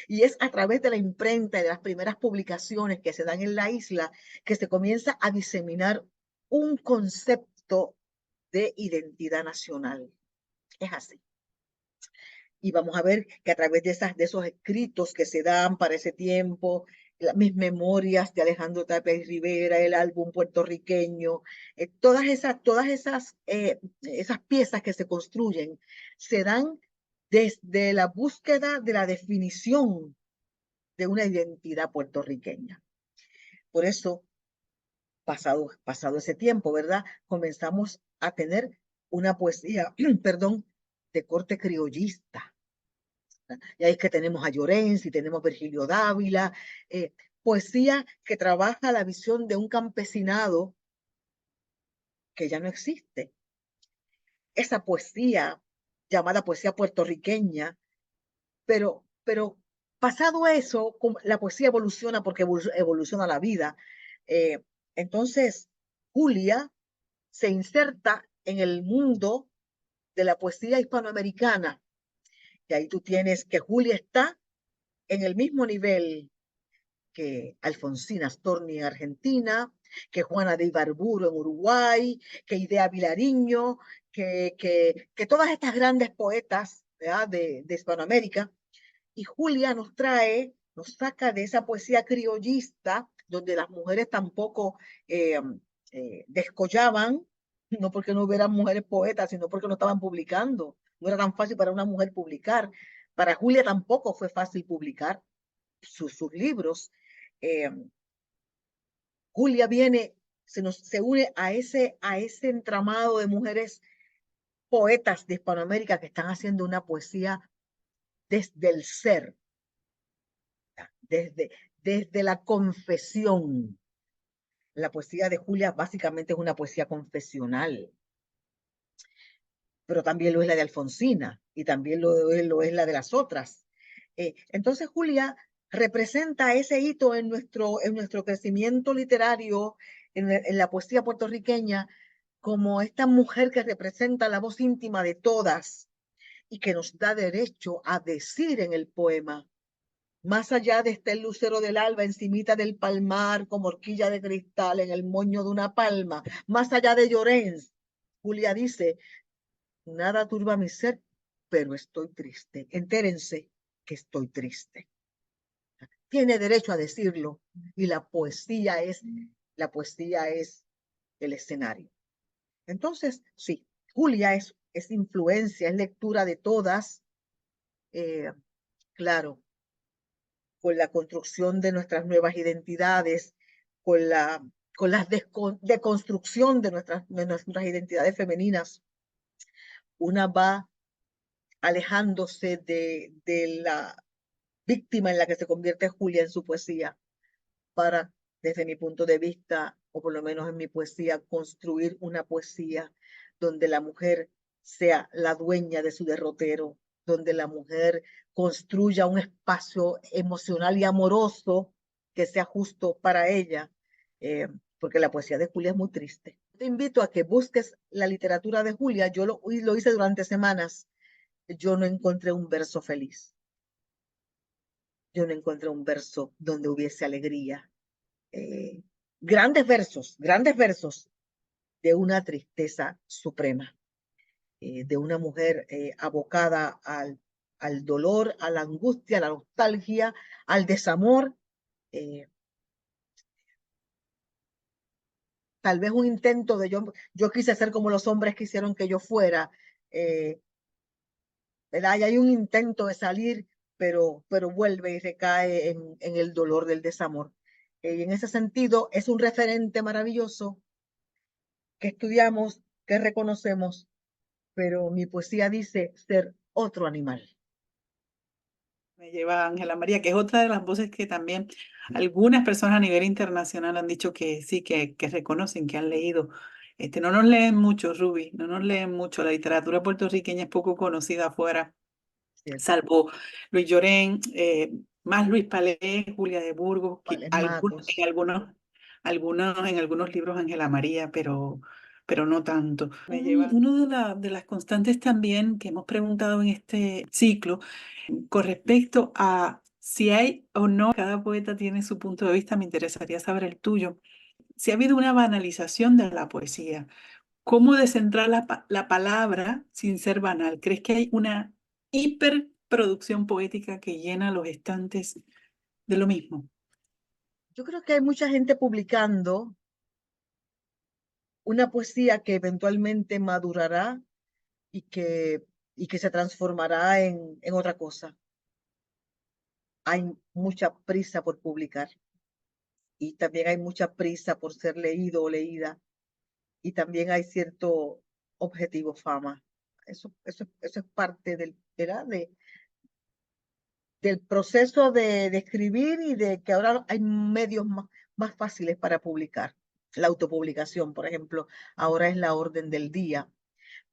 Y es a través de la imprenta y de las primeras publicaciones que se dan en la isla que se comienza a diseminar un concepto de identidad nacional. Es así. Y vamos a ver que a través de esos escritos que se dan para ese tiempo, mis memorias de Alejandro Tapia y Rivera, el álbum puertorriqueño, esas piezas que se construyen, se dan desde la búsqueda de la definición de una identidad puertorriqueña. Por eso, pasado ese tiempo, ¿verdad? Comenzamos a tener una poesía, perdón, de corte criollista. Y ahí es que tenemos a Llorens y tenemos Virgilio Dávila, poesía que trabaja la visión de un campesinado que ya no existe. Esa poesía llamada poesía puertorriqueña, pero pasado eso, la poesía evoluciona porque evoluciona la vida. Eh, entonces, Julia se inserta en el mundo de la poesía hispanoamericana. Y ahí tú tienes que Julia está en el mismo nivel que Alfonsina Storni en Argentina, que Juana de Ibarburo en Uruguay, que Idea Vilariño, que todas estas grandes poetas de Hispanoamérica. Y Julia nos saca de esa poesía criollista, donde las mujeres tampoco eh, descollaban, no porque no hubieran mujeres poetas, sino porque no estaban publicando. No era tan fácil para una mujer publicar. Para Julia tampoco fue fácil publicar sus libros. Eh, Julia se une a ese entramado de mujeres poetas de Hispanoamérica que están haciendo una poesía desde el ser, desde, desde la confesión. La poesía de Julia básicamente es una poesía confesional, pero también lo es la de Alfonsina y también lo es la de las otras. Entonces Julia representa ese hito en nuestro crecimiento literario, en la poesía puertorriqueña, como esta mujer que representa la voz íntima de todas y que nos da derecho a decir en el poema: más allá de este lucero del alba encimita del palmar, como horquilla de cristal en el moño de una palma, más allá de Llorens, Julia dice: nada turba mi ser, pero estoy triste. Entérense que estoy triste. Tiene derecho a decirlo y la poesía es el escenario. Entonces, sí, Julia es influencia, es lectura de todas, eh, claro, con la construcción de nuestras nuevas identidades, con la deconstrucción de nuestras identidades femeninas. Una va alejándose de la víctima en la que se convierte Julia en su poesía para, desde mi punto de vista, o por lo menos en mi poesía, construir una poesía donde la mujer sea la dueña de su derrotero, donde la mujer construya un espacio emocional y amoroso que sea justo para ella, porque la poesía de Julia es muy triste. Te invito a que busques la literatura de Julia. Yo lo hice durante semanas. Yo no encontré un verso feliz. Yo no encontré un verso donde hubiese alegría. Eh, grandes versos de una tristeza suprema, de una mujer abocada al dolor, a la angustia, a la nostalgia, al desamor. eh, Tal vez un intento de yo quise ser como los hombres quisieron que yo fuera, eh, ¿verdad? Y hay un intento de salir, pero vuelve y recae en el dolor del desamor. Y en ese sentido es un referente maravilloso que estudiamos, que reconocemos, pero mi poesía dice ser otro animal. Me lleva Ángela María, que es otra de las voces que también algunas personas a nivel internacional han dicho que sí, que reconocen, que han leído. No nos leen mucho, Ruby, no nos leen mucho. La literatura puertorriqueña es poco conocida afuera, ¿cierto? salvo Luis Llorén, más Luis Palés, Julia de Burgos, ¿Cuáles Matos? en algunos libros Ángela María, pero no tanto. Uno de las constantes también que hemos preguntado en este ciclo con respecto a si hay o no, cada poeta tiene su punto de vista, me interesaría saber el tuyo. Si ha habido una banalización de la poesía, ¿cómo descentrar la palabra sin ser banal? ¿Crees que hay una hiperproducción poética que llena los estantes de lo mismo? Yo creo que hay mucha gente publicando una poesía que eventualmente madurará y que se transformará en otra cosa. Hay mucha prisa por publicar y también hay mucha prisa por ser leído o leída y también hay cierto objetivo fama. Eso es parte ¿verdad? Del proceso de escribir y de que ahora hay medios más fáciles para publicar. La autopublicación, por ejemplo, ahora es la orden del día.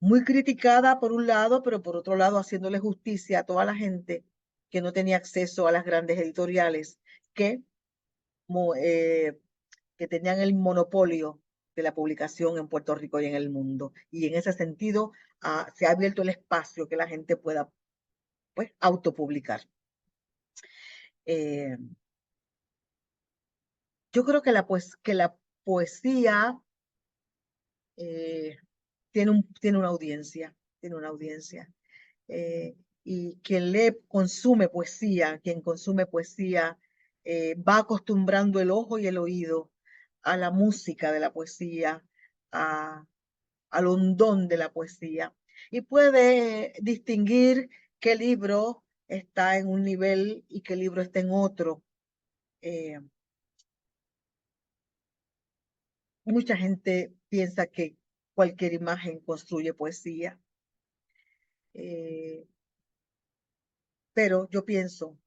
Muy criticada por un lado, pero por otro lado haciéndole justicia a toda la gente que no tenía acceso a las grandes editoriales, que, que tenían el monopolio de la publicación en Puerto Rico y en el mundo. Y en ese sentido se ha abierto el espacio que la gente pueda, pues, autopublicar. Eh, yo creo que la poesía eh, tiene una audiencia. eh, y quien consume poesía, va acostumbrando el ojo y el oído a la música de la poesía, a, al hondón de la poesía, y puede distinguir qué libro está en un nivel y qué libro está en otro. Eh, Mucha gente piensa que cualquier imagen construye poesía, eh, pero yo pienso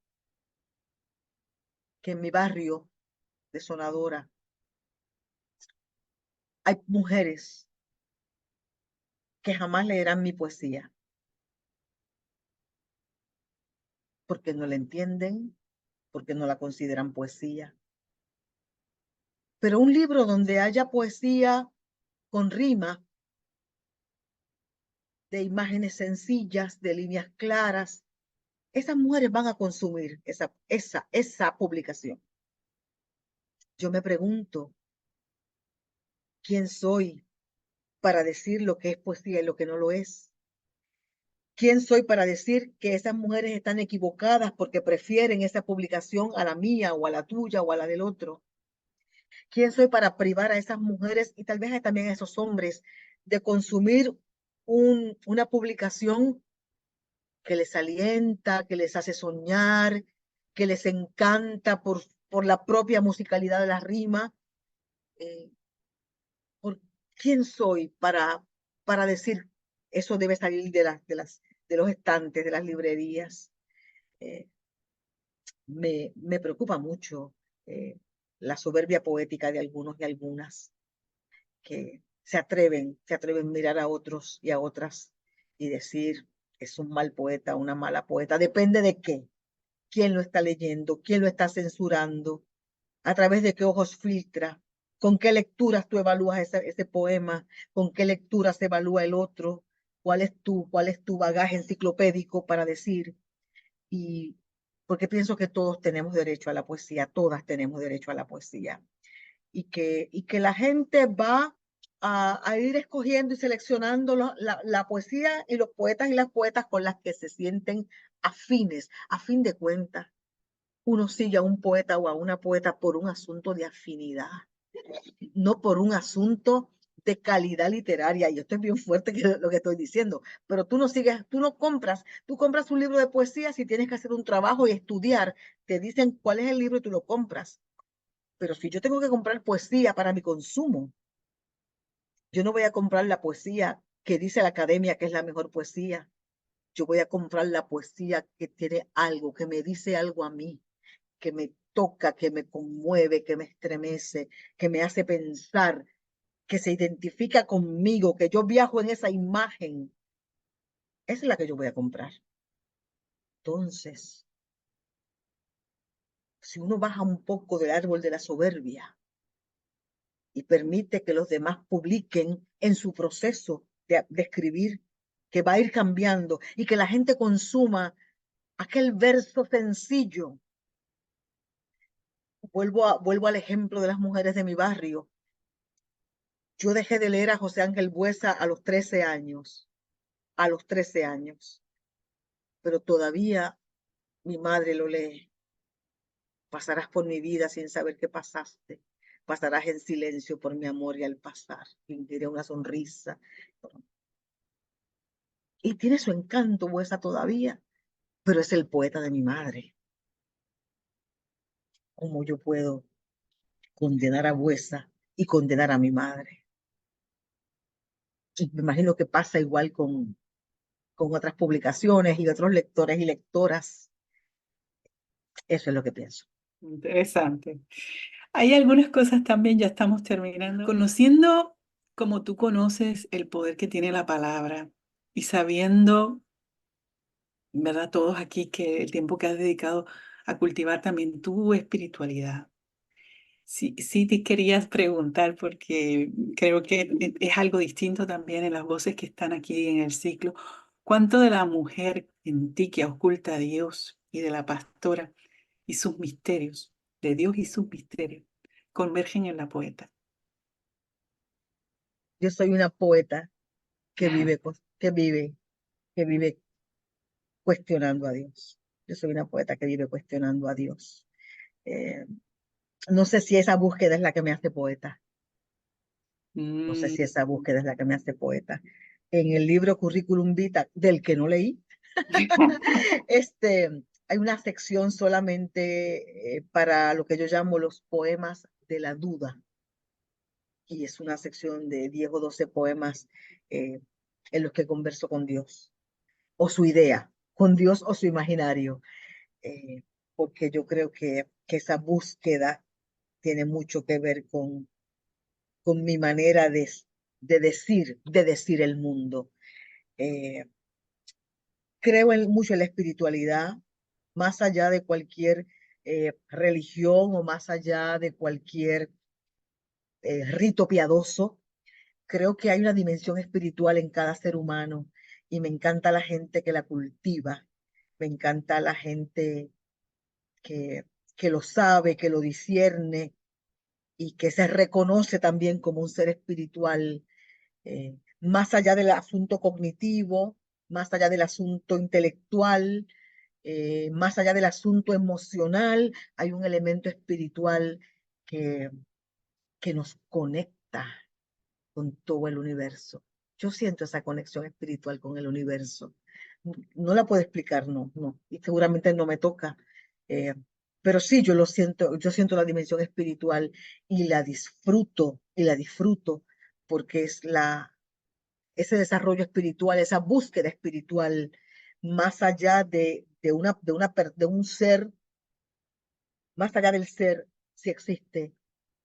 que en mi barrio de Sonadora hay mujeres que jamás leerán mi poesía porque no la entienden, porque no la consideran poesía. Pero un libro donde haya poesía con rima, de imágenes sencillas, de líneas claras, esas mujeres van a consumir esa publicación. Yo me pregunto, ¿quién soy para decir lo que es poesía y lo que no lo es? ¿Quién soy para decir que esas mujeres están equivocadas porque prefieren esa publicación a la mía o a la tuya o a la del otro? ¿Quién soy para privar a esas mujeres y tal vez también a esos hombres de consumir una publicación que les alienta, que les hace soñar, que les encanta por la propia musicalidad de la rima? Eh, ¿Por quién soy para decir eso debe salir de los estantes, de las librerías? Eh, Me preocupa mucho la soberbia poética de algunos y algunas que se atreven a mirar a otros y a otras y decir, es un mal poeta, una mala poeta. Depende de qué, quién lo está leyendo, quién lo está censurando, a través de qué ojos filtra, con qué lecturas tú evalúas ese poema, con qué lecturas se evalúa el otro, cuál es tu bagaje enciclopédico para decir. Y porque pienso que todos tenemos derecho a la poesía, todas tenemos derecho a la poesía. Y que la gente va a ir escogiendo y seleccionando la poesía y los poetas y las poetas con las que se sienten afines. A fin de cuentas, uno sigue a un poeta o a una poeta por un asunto de afinidad, no por un asunto de calidad literaria. Y esto es bien fuerte que lo que estoy diciendo, pero tú no sigues, tú compras un libro de poesía si tienes que hacer un trabajo y estudiar, te dicen cuál es el libro y tú lo compras. Pero si yo tengo que comprar poesía para mi consumo, yo no voy a comprar la poesía que dice la academia que es la mejor poesía. Yo voy a comprar la poesía que tiene algo, que me dice algo a mí, que me toca, que me conmueve, que me estremece, que me hace pensar, que se identifica conmigo, que yo viajo en esa imagen. Esa es la que yo voy a comprar. Entonces, si uno baja un poco del árbol de la soberbia y permite que los demás publiquen en su proceso de escribir, que va a ir cambiando y que la gente consuma aquel verso sencillo. Vuelvo al ejemplo de las mujeres de mi barrio. Yo dejé de leer a José Ángel Buesa a los 13 años, pero todavía mi madre lo lee. Pasarás por mi vida sin saber qué pasaste. Pasarás en silencio por mi amor y al pasar fingiré una sonrisa. Y tiene su encanto Buesa todavía, pero es el poeta de mi madre. ¿Cómo yo puedo condenar a Buesa y condenar a mi madre? Y me imagino que pasa igual con otras publicaciones y otros lectores y lectoras. Eso es lo que pienso. Interesante. Hay algunas cosas también, ya estamos terminando. Conociendo como tú conoces el poder que tiene la palabra y sabiendo, ¿verdad? Todos aquí que el tiempo que has dedicado a cultivar también tu espiritualidad. Sí, sí te querías preguntar porque creo que es algo distinto también en las voces que están aquí en el ciclo. ¿Cuánto de la mujer en ti que oculta a Dios y de la pastora y sus misterios, de Dios y sus misterios, convergen en la poeta? Yo soy una poeta que vive, que vive cuestionando a Dios. Yo soy una poeta que vive cuestionando a Dios. Eh, no sé si esa búsqueda es la que me hace poeta. No sé si esa búsqueda es la que me hace poeta. En el libro Curriculum Vitae, del que no leí, hay una sección solamente para lo que yo llamo los poemas de la duda. Y es una sección de 10 o 12 poemas eh, en los que converso con Dios, o su idea, con Dios o su imaginario, eh, porque yo creo que esa búsqueda tiene mucho que ver con mi manera de decir el mundo. Eh, creo mucho en la espiritualidad, más allá de cualquier religión o más allá de cualquier rito piadoso. Creo que hay una dimensión espiritual en cada ser humano y me encanta la gente que la cultiva, me encanta la gente que, que lo sabe, que lo discierne y que se reconoce también como un ser espiritual, más allá del asunto cognitivo, más allá del asunto intelectual, más allá del asunto emocional, hay un elemento espiritual que, que nos conecta con todo el universo. Yo siento esa conexión espiritual con el universo. No la puedo explicar, no, no, y seguramente no me toca, eh, pero sí, yo siento la dimensión espiritual y la disfruto, porque es ese desarrollo espiritual, esa búsqueda espiritual, más allá de un ser, más allá del ser, si existe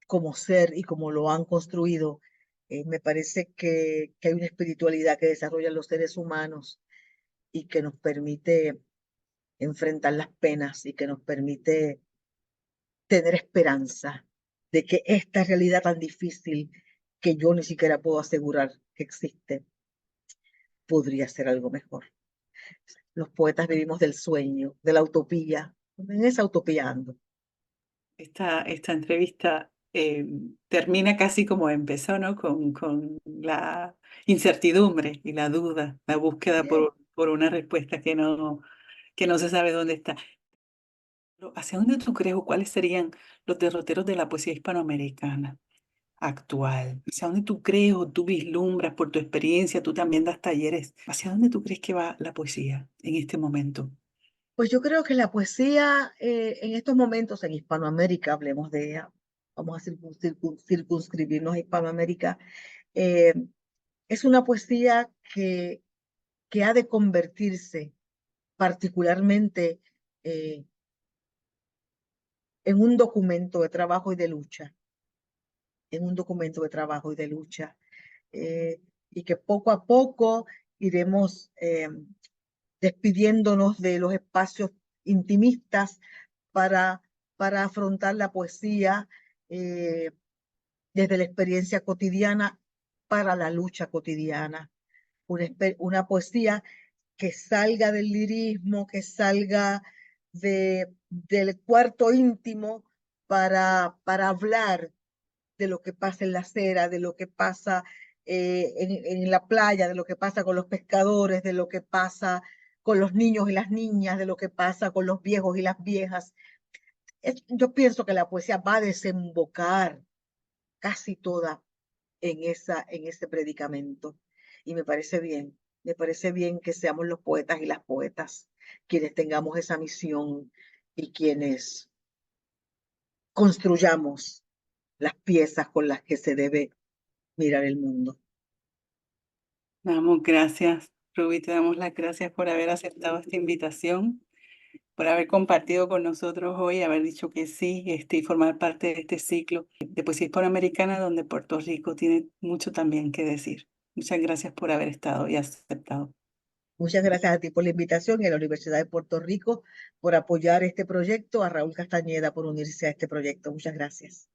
como ser y como lo han construido. Me parece que hay una espiritualidad que desarrollan los seres humanos y que nos permite enfrentar las penas y que nos permite tener esperanza de que esta realidad tan difícil que yo ni siquiera puedo asegurar que existe, podría ser algo mejor. Los poetas vivimos del sueño, de la utopía, en esa utopía ando. Esta entrevista termina casi como empezó, ¿no? Con la incertidumbre y la duda, la búsqueda Bien. por una respuesta que no se sabe dónde está. Pero ¿hacia dónde tú crees o cuáles serían los derroteros de la poesía hispanoamericana actual? ¿Hacia dónde tú crees o tú vislumbras por tu experiencia? Tú también das talleres. ¿Hacia dónde tú crees que va la poesía en este momento? Pues yo creo que la poesía en estos momentos en Hispanoamérica, hablemos de ella, vamos a circunscribirnos a Hispanoamérica, eh, es una poesía que ha de convertirse particularmente en un documento de trabajo y de lucha, en un documento de trabajo y de lucha, y que poco a poco iremos despidiéndonos de los espacios intimistas para, para afrontar la poesía desde la experiencia cotidiana para la lucha cotidiana. Una poesía que salga del lirismo, que salga del cuarto íntimo para hablar de lo que pasa en la acera, de lo que pasa en la playa, de lo que pasa con los pescadores, de lo que pasa con los niños y las niñas, de lo que pasa con los viejos y las viejas. Yo pienso que la poesía va a desembocar casi toda en ese predicamento. Y me parece bien que seamos los poetas y las poetas quienes tengamos esa misión y quienes construyamos las piezas con las que se debe mirar el mundo. Damos gracias, Ruby, te damos las gracias por haber aceptado esta invitación, por haber compartido con nosotros hoy, haber dicho que sí, y formar parte de este ciclo de poesía hispanoamericana, donde Puerto Rico tiene mucho también que decir. Muchas gracias por haber estado y aceptado. Muchas gracias a ti por la invitación y a la Universidad de Puerto Rico por apoyar este proyecto, a Raúl Castañeda por unirse a este proyecto. Muchas gracias.